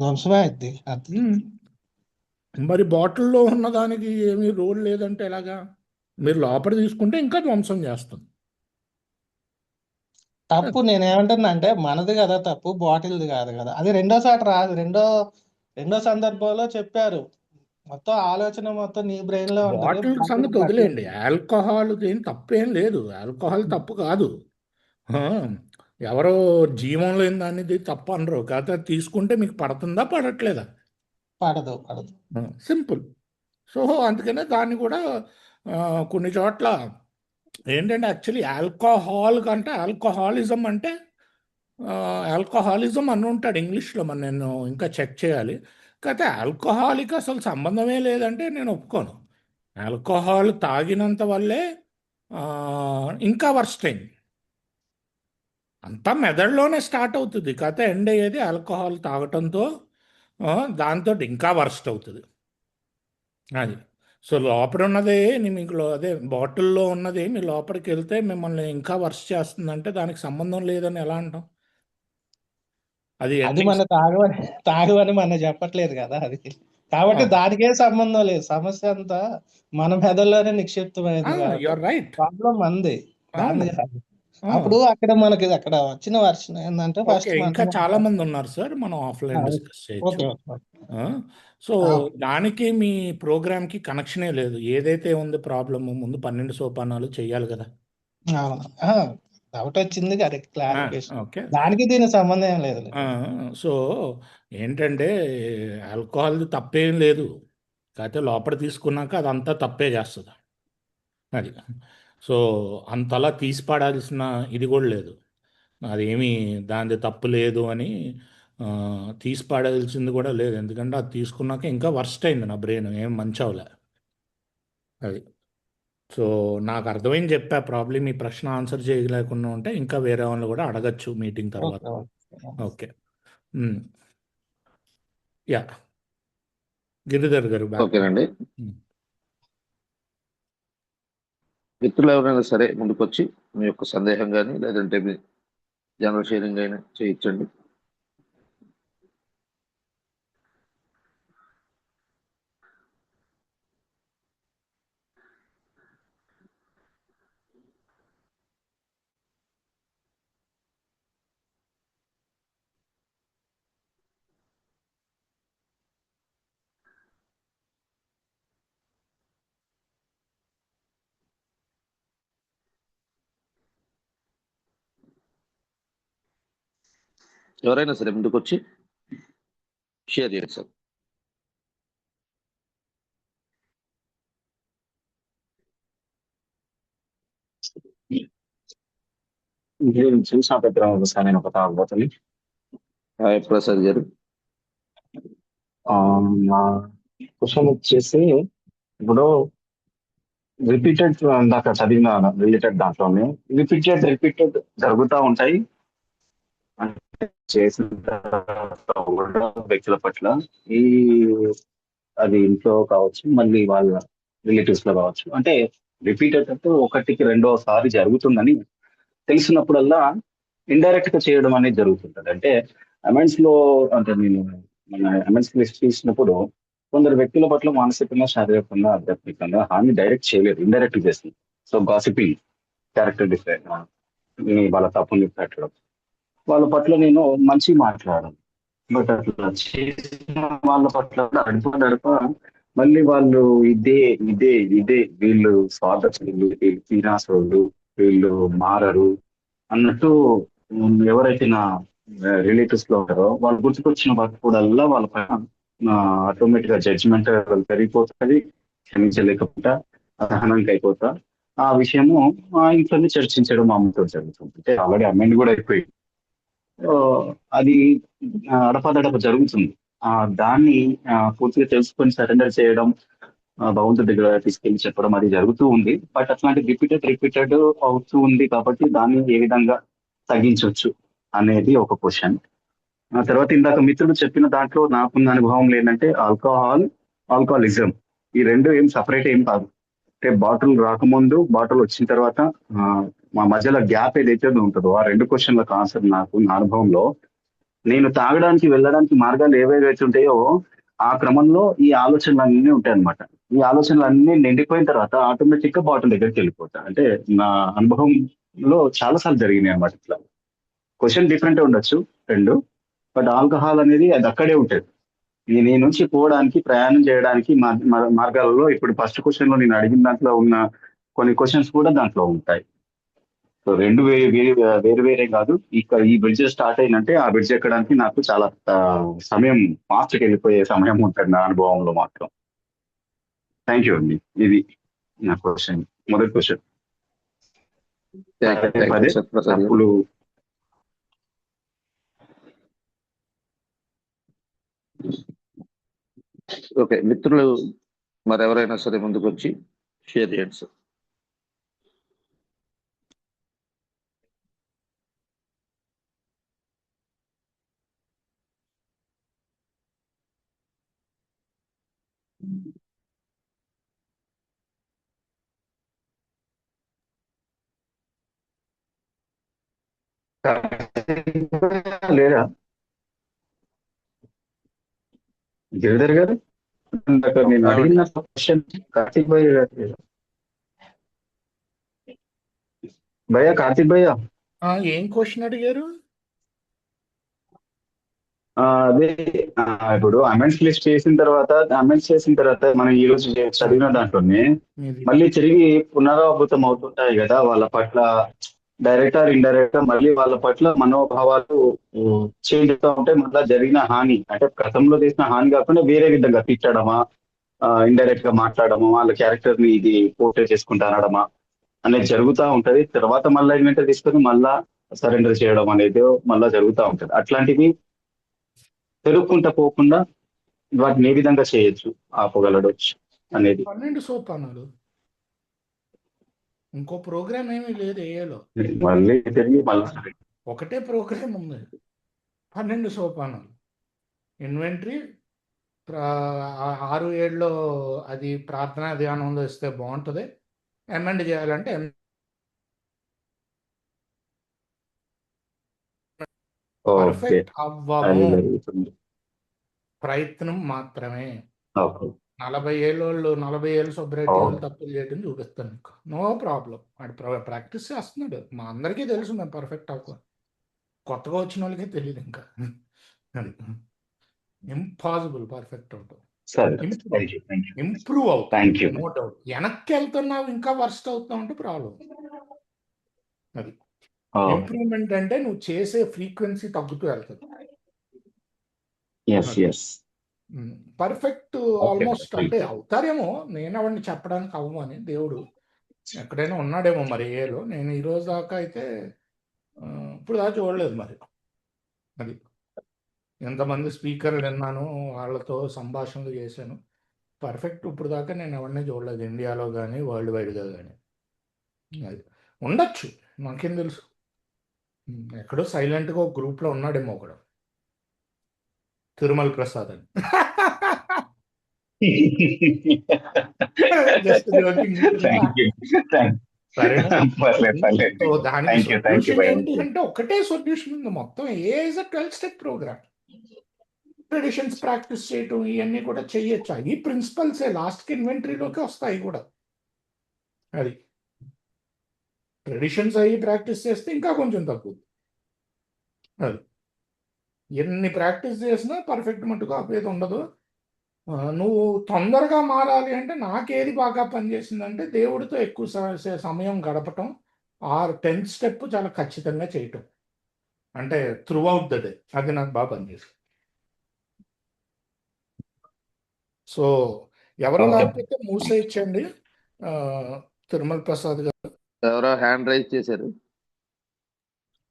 ధ్వంసమే అయింది. మరి బాటిల్లో ఉన్నదానికి ఏమీ రోల్ లేదంటే ఎలాగా? మీరు లోపల తీసుకుంటే ఇంకా ధ్వంసం చేస్తుంది. తప్పు నేనేమంటున్నా అంటే, మనది కదా తప్పు, బాటిల్ది కాదు కదా. అది రెండోసారి రాదు, రెండో సందర్భంలో చెప్పారు. మొత్తం ఆలోచన మొత్తం నీ బ్రెయిన్ లో ఉంటుంది. బాటిల్ సంగతి వదిలేయండి, ఆల్కహాల్ ఏం తప్పేం లేదు, ఆల్కహాల్ తప్పు కాదు. ఎవరో జీవం లేని దాన్ని తప్పు అనరు. కాకపోతే తీసుకుంటే మీకు పడుతుందా పడట్లేదా? పడదు. సింపుల్. సో అందుకనే దాన్ని కూడా కొన్ని చోట్ల ఏంటంటే యాక్చువల్లీ ఆల్కహాల్ కంటే ఆల్కహాలిజం అంటే ఆల్కహాలిజం అని ఉంటాడు ఇంగ్లీష్లో. మరి నేను ఇంకా చెక్ చేయాలి. కాకపోతే ఆల్కహాల్కి అసలు సంబంధమే లేదంటే నేను ఒప్పుకోను. ఆల్కహాల్ తాగినంత వల్లే ఇంకా వర్స్ట్ అయింది. అంతా మెదడులోనే స్టార్ట్ అవుతుంది, కాకపోతే ఎండ్ అయ్యేది ఆల్కహాల్ తాగటంతో. దాంతో ఇంకా వర్స్ట్ అవుతుంది అది. సో లోపల ఉన్నదే మీకు అదే బాటిల్లో ఉన్నది మీ లోపలికి వెళ్తే మిమ్మల్ని ఇంకా వర్స్ట్ చేస్తుందంటే దానికి సంబంధం లేదని ఎలా అంటాం? అది మన తాగవని మన చెప్పట్లేదు కదా అది. కాబట్టి దానికే సంబంధం లేదు, సమస్య అంతా మన మెదడులోనే నిక్షిప్తమైంది. రైట్, ప్రాబ్లం మంది. అప్పుడు అక్కడ మనకి అక్కడ వచ్చిన వర్షన్ ఏంటంటే ఫస్ట్ ఇంకా చాలా మంది ఉన్నారు సార్, మనం ఆఫ్లైన్ డిస్కస్ చేయొచ్చు. సో దానికి మీ ప్రోగ్రామ్కి కనెక్షనే లేదు. ఏదైతే ఉంది ప్రాబ్లమ్, ముందు 12 సోపానాలు చెయ్యాలి కదా. డౌట్ వచ్చింది, అది క్లారిఫికేషన్. ఓకే. దానికి దీనికి సంబంధం ఏం లేదు. సో ఏంటంటే ఆల్కహాల్ తప్పేం లేదు, కాకపోతే లోపల తీసుకున్నాక అదంతా తప్పే చేస్తుంది. అది సో అంతలా తీసి పడాల్సిన ఇది కూడా లేదు, అదేమీ దాని తప్పు లేదు అని తీసి పడాల్సింది కూడా లేదు. ఎందుకంటే అది తీసుకున్నాక ఇంకా వర్స్ట్ అయింది నా బ్రెయిన్, ఏం మంచి అవలే అది. సో నాకు అర్థమైంది చెప్పా, ప్రాబ్లం ఈ ప్రశ్న ఆన్సర్ చేయలేకుండా ఉంటే ఇంకా వేరే వాళ్ళు కూడా అడగచ్చు మీటింగ్ తర్వాత. ఓకే, యా గిరిధర్ గారు back. ఓకేనండి. మిత్రులు ఎవరైనా సరే ముందుకొచ్చి మీ యొక్క సందేహం కానీ లేదంటే మీ జనరల్ షేరింగ్ అయినా చేయించండి. ఎవరైనా సరే ముందుకొచ్చి షేర్ చేయండి సార్. చూసిన పెద్ద సార్, నేను ఒక తాగుబోతుంది. హాయ్ ప్రసాద్ గారు. నా క్వశ్చన్ వచ్చేసి, ఇప్పుడు రిపీటెడ్ ఇందాక చదివిన రిలేటెడ్ దాంట్లోనే రిపీటెడ్ జరుగుతూ ఉంటాయి. అంటే చేసిన తర్వాత కూడా వ్యక్తుల పట్ల ఈ అది ఇంట్లో కావచ్చు, మళ్ళీ వాళ్ళ రిలేటివ్స్ లో కావచ్చు, అంటే రిపీటెడ్ అంటే ఒకటికి రెండోసారి జరుగుతుందని తెలిసినప్పుడల్లా ఇండైరెక్ట్ గా చేయడం అనేది జరుగుతుంటది. అంటే అమెండ్స్ లో, అంటే నేను మన అమెండ్స్ లిస్ట్ తీసినప్పుడు కొందరు వ్యక్తుల పట్ల మానసికంగా, శారీరకంగా, ఆధ్యాత్మికంగా హాని డైరెక్ట్ చేయలేదు, ఇండైరెక్ట్ చేస్తుంది. సో గాసిపింగ్, క్యారెక్టర్ డిఫరెంట్, వాళ్ళ తప్పుని పెట్టడం, వాళ్ళ పట్ల నేను మంచి మాట్లాడడం. బట్ అట్లా చేసిన వాళ్ళ పట్ల నడప మళ్ళీ వాళ్ళు ఇదే ఇదే ఇదే వీళ్ళు స్వార్థులు, వీళ్ళు పీనాసులు, వీళ్ళు మారరు అన్నట్టు ఎవరైతే నా రిలేటివ్స్ లో ఉంటారో వాళ్ళు గుర్తుకొచ్చిన వాటికూడల్లా వాళ్ళ పైన ఆటోమేటిక్ గా జడ్జిమెంట్ పెరిగిపోతుంది, క్షమించలేకపోతా, అసహనంకి అయిపోతా. ఆ విషయము ఇంట్లోనే చర్చించడం అమ్మతో జరుగుతుంది. అంటే ఆల్రెడీ అమెండ్ కూడా అయిపోయింది. అది అడపదడప జరుగుతుంది. దాన్ని పూర్తిగా తెలుసుకొని సరెండర్ చేయడం, భగవంతుడి దగ్గర తీసుకెళ్లి చెప్పడం అది జరుగుతూ ఉంది. బట్ అట్లాంటి రిపీటెడ్ అవుతూ ఉంది కాబట్టి దాన్ని ఏ విధంగా తగ్గించవచ్చు అనేది ఒక క్వశ్చన్. ఆ తర్వాత ఇందాక మిత్రుడు చెప్పిన దాంట్లో నాకున్న అనుభవం ఏంటంటే ఆల్కహాలిజం ఈ రెండు ఏం సపరేట్ ఏం కాదు. అంటే బాటిల్ రాకముందు, బాటిల్ వచ్చిన తర్వాత మా మధ్యలో గ్యాప్ ఏదైతే ఉంటుందో ఆ రెండు క్వశ్చన్లకు ఆన్సర్ నాకు నా అనుభవంలో, నేను తాగడానికి వెళ్ళడానికి మార్గాలు ఏవేవైతే ఉంటాయో ఆ క్రమంలో ఈ ఆలోచనలు అన్నీ ఉంటాయి అనమాట. ఈ ఆలోచనలు అన్నీ నిండిపోయిన తర్వాత ఆటోమేటిక్ గా బాటిల్ దగ్గరికి వెళ్ళిపోతా. అంటే నా అనుభవంలో చాలా సార్లు జరిగినాయి అనమాట. ఇట్లా క్వశ్చన్ డిఫరెంట్ ఉండొచ్చు రెండు, బట్ ఆల్కహాల్ అనేది అది అక్కడే ఉంటుంది. నీ నుంచి పోవడానికి, ప్రయాణం చేయడానికి మార్గాలలో ఇప్పుడు ఫస్ట్ క్వశ్చన్ లో నేను అడిగిన దాంట్లో ఉన్న కొన్ని క్వశ్చన్స్ కూడా దాంట్లో ఉంటాయి. సో రెండు వేరు వేరే కాదు. ఇక్కడ ఈ బ్రిడ్జ్ స్టార్ట్ అయినంటే ఆ బ్రిడ్జ్ ఎక్కడానికి నాకు చాలా సమయం, ఫాస్ట్కి వెళ్ళిపోయే సమయం ఉంటుంది నా అనుభవంలో మాత్రం. థ్యాంక్ యూ అండి. ఇది నా క్వశ్చన్, మొదటి క్వశ్చన్. తప్పులు ఓకే మిత్రులు మరెవరైనా సరే ముందుకు వచ్చి షేర్ చేయండి సార్. లేదా గిరిధర్ గారు, నేను అడిగిన క్వశ్చన్ కార్తీక్ భయ్య గారు. భయ్యా, కార్తీక్ భయ్యా, ఏం క్వశ్చన్ అడిగారు? అదే ఇప్పుడు అమెండ్స్ లిస్ట్ చేసిన తర్వాత మనం ఈ రోజు చదివిన దాంట్లోనే మళ్ళీ తిరిగి పునరావృతం అవుతుంటాయి కదా వాళ్ళ పట్ల. డైరెక్ట్ ఆర్ ఇండైరెక్ట్ గా మళ్ళీ వాళ్ళ పట్ల మనోభావాలు చేంజ్ అవుతా ఉంటే మళ్ళీ జరిగిన హాని అంటే గతంలో చేసిన హాని కాకుండా వేరే విధంగా తిట్టడమా, ఇండైరెక్ట్ గా మాట్లాడమా, వాళ్ళ క్యారెక్టర్ ని ఇది పోర్ట్రే చేసుకుంటా అనడమా అనేది జరుగుతూ ఉంటది. తర్వాత మళ్ళీ ఇన్వెంటరీ తీసుకొని మళ్ళా సరెండర్ చేయడం అనేది మళ్ళా జరుగుతూ ఉంటది. అట్లాంటివి పెరుగుకుంటా పోకుండా వాటిని ఏ విధంగా చేయొచ్చు, ఆపగలడు అనేది 12 సోపానాలు. ఇంకో ప్రోగ్రామ్ ఏమీ లేదు ఏలో. మళ్ళీ తిరిగి మళ్ళీ ఒకటే ప్రోగ్రామ్ ఉంది, 12 సోపానాలు. ఇన్వెంటరీ 6-7లో అది ప్రార్థనా ధ్యానంలో ఇస్తే బాగుంటుంది. అమెండ్ చేయాలంటే ఓకే పర్ఫెక్ట్ అది అవ్వము, జరుగుతుంది. ప్రయత్నం మాత్రమే. ఓకే 40 ఏళ్ళు సుబ్బరెడ్డి వాళ్ళు తప్పులు చేయడం చూపిస్తాను నీకు, నో ప్రాబ్లం. వాడు ప్రాక్టీస్ చేస్తున్నాడు, మా అందరికీ తెలుసు మేము పర్ఫెక్ట్ అవ్వ. కొత్తగా వచ్చిన వాళ్ళకే తెలియదు ఇంకా. ఇంపాసిబుల్ పర్ఫెక్ట్ అవటం. సరే, ఇంప్రూవ్ థ్యాంక్ అవుతుంది, యూ. No doubt. వెనక్కి వెళ్తున్నావు ఇంకా వర్స్ట్ అవుతున్నావు అంటే ప్రాబ్లం. అది ఇంప్రూవ్మెంట్ అంటే నువ్వు చేసే ఫ్రీక్వెన్సీ తగ్గుతూ వెళ్తుంది. ఎస్ ఎస్ పర్ఫెక్ట్ ఆల్మోస్ట్ అంటే అవుతారేమో, నేను అవన్నీ చెప్పడానికి అవ్వము అని. దేవుడు ఎక్కడైనా ఉన్నాడేమో మరి ఏలో. నేను ఈ రోజు దాకా అయితే ఇప్పుడు దాకా చూడలేదు మరి. అది ఎంతమంది స్పీకర్లు విన్నాను, వాళ్ళతో సంభాషణలు చేశాను. పర్ఫెక్ట్ ఇప్పుడు దాకా నేను ఎవరిని చూడలేదు, ఇండియాలో కానీ వరల్డ్ వైడ్గా కానీ. అది ఉండొచ్చు, నాకేం తెలుసు. ఎక్కడో సైలెంట్గా ఒక గ్రూప్లో ఉన్నాడేమో ఒకడు, తిరుమల ప్రసాద్ అని. Just joking. సరేనా? సో దానికి సొల్యూషన్ ఏంటి అంటే ఒకటే సొల్యూషన్ ఉంది. మొత్తం age 12 step program. Traditions practice చేయటం ఇవన్నీ కూడా చెయ్యొచ్చు. అవి ప్రిన్సిపల్సే, లాస్ట్కి ఇన్వెంటరీలోకి వస్తాయి కూడా. అది ట్రెడిషన్స్ అవి ప్రాక్టీస్ చేస్తే ఇంకా కొంచెం తగ్గుతుంది. అది ఎన్ని ప్రాక్టీస్ చేసినా పర్ఫెక్ట్ మట్టుకు అపేది ఉండదు. నువ్వు తొందరగా మారాలి అంటే నాకేది బాగా పనిచేసిందంటే దేవుడితో ఎక్కువ సమయం గడపటం, 10th స్టెప్ చాలా ఖచ్చితంగా చేయటం, అంటే త్రూ అవుట్ ద డే. అది నాకు బాగా పనిచేసింది. సో ఎవరు లేకపోతే మూసేయచ్చండి. తిరుమల ప్రసాద్ గారు ఎవరో హ్యాండ్ రైజ్ చేశారు.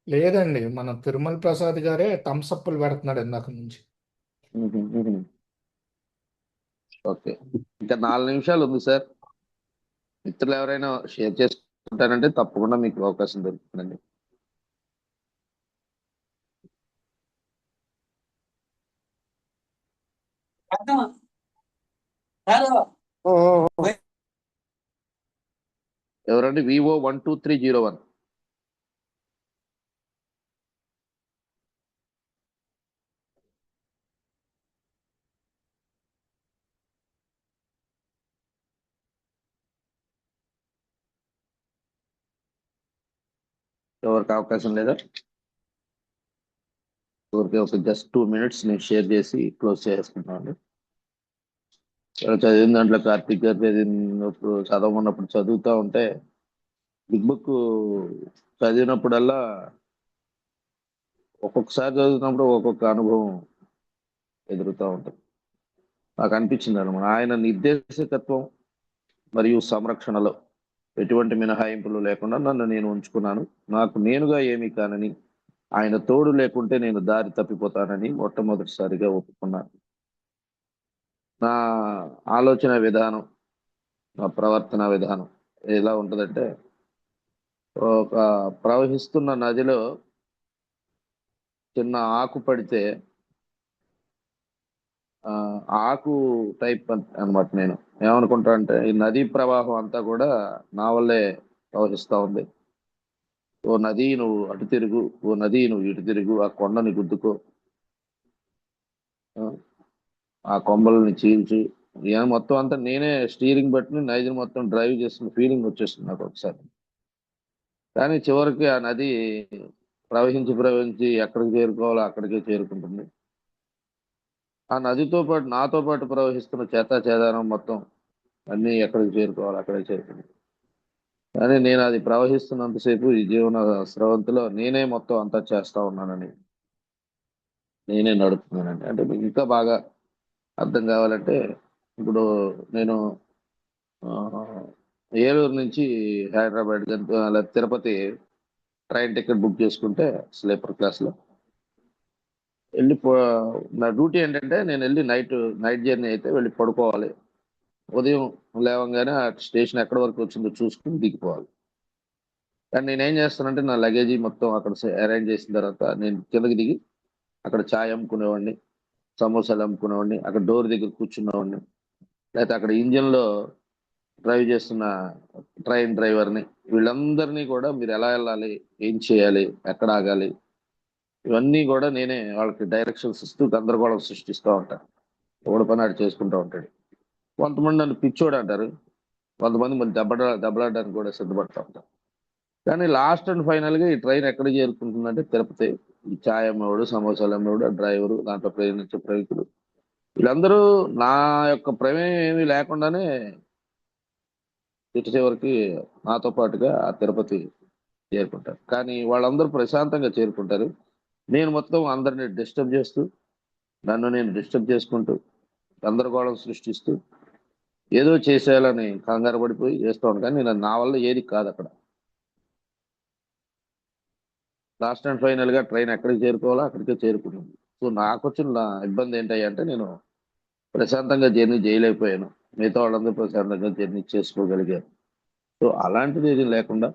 లేదండి, మన తిరుమల ప్రసాద్ గారే థమ్స్అప్లు పెడుతున్నాడు ఇందాక నుంచి. ఓకే, ఇంకా 4 నిమిషాలు ఉంది సార్. మిత్రులు ఎవరైనా షేర్ చేసుకుంటారంటే తప్పకుండా మీకు అవకాశం దొరుకుతుందండి. ఎవరండి? వివో 12301. ఎవరికి అవకాశం లేదా? ఊరికే ఒక జస్ట్ 2 minutes నేను షేర్ చేసి క్లోజ్ చేసుకుంటాను. చదివిన దాంట్లో కార్తీక్ గారు చదివినప్పుడు చదవమన్నప్పుడు చదువుతూ ఉంటే బిగ్ బుక్ చదివినప్పుడల్లా ఒక్కొక్కసారి చదువుతున్నప్పుడు ఒక్కొక్క అనుభవం ఎదురుతూ ఉంటుంది. నాకు అనిపించింది అనమాట, ఆయన నిర్దేశకత్వం మరియు సంరక్షణలో ఎటువంటి మినహాయింపులు లేకుండా నన్ను నేను ఉంచుకున్నాను. నాకు నేనుగా ఏమీ కానని, ఆయన తోడు లేకుంటే నేను దారి తప్పిపోతానని మొట్టమొదటిసారిగా ఒప్పుకున్నాను. నా ఆలోచన విధానం, నా ప్రవర్తన విధానం ఎలా ఉంటుందంటే, ఒక ప్రవహిస్తున్న నదిలో చిన్న ఆకు పడితే ఆకు టైప్ అనమాట. నేను ఏమనుకుంటా అంటే ఈ నదీ ప్రవాహం అంతా కూడా నా వల్లే ప్రవహిస్తూ ఉంది. ఓ నది నువ్వు అటు తిరుగు, ఓ నది నువ్వు ఇటు తిరుగు, ఆ కొండని గుద్దుకో, ఆ కొమ్మలని చీల్చు, మొత్తం అంతా నేనే స్టీరింగ్ బట్టి నదిని మొత్తం డ్రైవ్ చేస్తున్న ఫీలింగ్ వచ్చేస్తుంది నాకు ఒకసారి. కానీ చివరికి ఆ నది ప్రవహించి ఎక్కడికి చేరుకోవాలో అక్కడికే చేరుకుంటుంది. ఆ నదితో పాటు నాతో పాటు ప్రవహిస్తున్న చెదారం మొత్తం అన్నీ ఎక్కడికి చేరుకోవాలి అక్కడికి చేరుకుంటుంది. కానీ నేను అది ప్రవహిస్తున్నంతసేపు ఈ జీవన స్రవంతిలో నేనే మొత్తం అంతా చేస్తా ఉన్నానని, నేనే నడుపుతున్నానండి. అంటే మీకు ఇంకా బాగా అర్థం కావాలంటే, ఇప్పుడు నేను ఆ, ఏలూరు నుంచి హైదరాబాద్ లేదా తిరుపతి ట్రైన్ టికెట్ బుక్ చేసుకుంటే స్లీపర్ క్లాస్లో వెళ్ళి నా డ్యూటీ ఏంటంటే నేను వెళ్ళి నైట్ జర్నీ అయితే వెళ్ళి పడుకోవాలి. ఉదయం లేవంగానే ఆ స్టేషన్ ఎక్కడి వరకు వచ్చిందో చూసుకుని దిగిపోవాలి. కానీ నేనేం చేస్తానంటే నా లగేజీ మొత్తం అక్కడ అరేంజ్ చేసిన తర్వాత నేను కిందకి దిగి అక్కడ ఛాయ్ అమ్ముకునేవాడిని, సమోసాలు అమ్ముకునేవాడిని, అక్కడ డోర్ దగ్గర కూర్చునేవాడిని, లేకపోతే అక్కడ ఇంజిన్లో డ్రైవ్ చేస్తున్న ట్రైన్ డ్రైవర్ని, వీళ్ళందరినీ కూడా మీరు ఎలా వెళ్ళాలి, ఏం చేయాలి, ఎక్కడ ఆగాలి, ఇవన్నీ కూడా నేనే వాళ్ళకి డైరెక్షన్స్ ఇస్తూ గందరగోళం సృష్టిస్తూ ఉంటాను. ఒకడు పని ఆడు చేసుకుంటూ ఉంటాడు. కొంతమంది నన్ను పిచ్చోడు అంటారు, కొంతమంది మరి దెబ్బలాడడానికి కూడా సిద్ధపడతా ఉంటారు. కానీ లాస్ట్ అండ్ ఫైనల్గా ఈ ట్రైన్ ఎక్కడ చేరుకుంటుందంటే తిరుపతి. ఈ ఛాయ్ అమ్మేవాడు, సమోసాలు అమ్మేవాడు, ఆ డ్రైవరు, దాంట్లో ప్రయాణించే ప్రయాణికులు, వీళ్ళందరూ నా యొక్క ప్రమేయం ఏమీ లేకుండానే ఇటు చివరికి నాతో పాటుగా ఆ తిరుపతి చేరుకుంటారు. కానీ వాళ్ళందరూ ప్రశాంతంగా చేరుకుంటారు. నేను మొత్తం అందరిని డిస్టర్బ్ చేస్తూ, నన్ను నేను డిస్టర్బ్ చేసుకుంటూ, గందరగోళం సృష్టిస్తూ, ఏదో చేసేయాలని కంగారు పడిపోయి చేస్తూ ఉంటాను. కానీ నేను నా వల్ల ఏది కాదు. అక్కడ లాస్ట్ అండ్ ఫైనల్ గా ట్రైన్ ఎక్కడికి చేరుకోవాలో అక్కడికే చేరుకున్నాను. సో నాకు వచ్చిన ఇబ్బంది ఏంటంటే నేను ప్రశాంతంగా జర్నీ చేయలేకపోయాను. మిగతా వాళ్ళందరూ ప్రశాంతంగా జర్నీ చేసుకోగలిగారు. సో అలాంటిది ఏది లేకుండా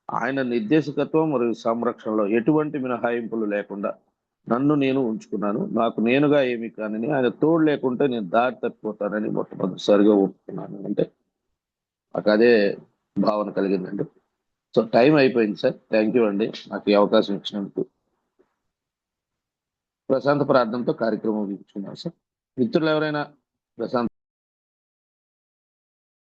ఆయన నిర్దేశకత్వం మరియు సంరక్షణలో ఎటువంటి మినహాయింపులు లేకుండా నన్ను నేను ఉంచుకున్నాను. నాకు నేనుగా ఏమి కానని, ఆయన తోడు లేకుంటే నేను దారి తప్పిపోతానని మొట్టమొదటిసారిగా ఒప్పుకున్నాను. అంటే నాకు అదే భావన కలిగిందండి. సో టైం అయిపోయింది సార్. థ్యాంక్ యూ అండి నాకు ఈ అవకాశం ఇచ్చినందుకు. ప్రశాంత ప్రార్థనతో కార్యక్రమం ముగించుకున్నాను సార్. మిత్రులు ఎవరైనా ప్రశాంత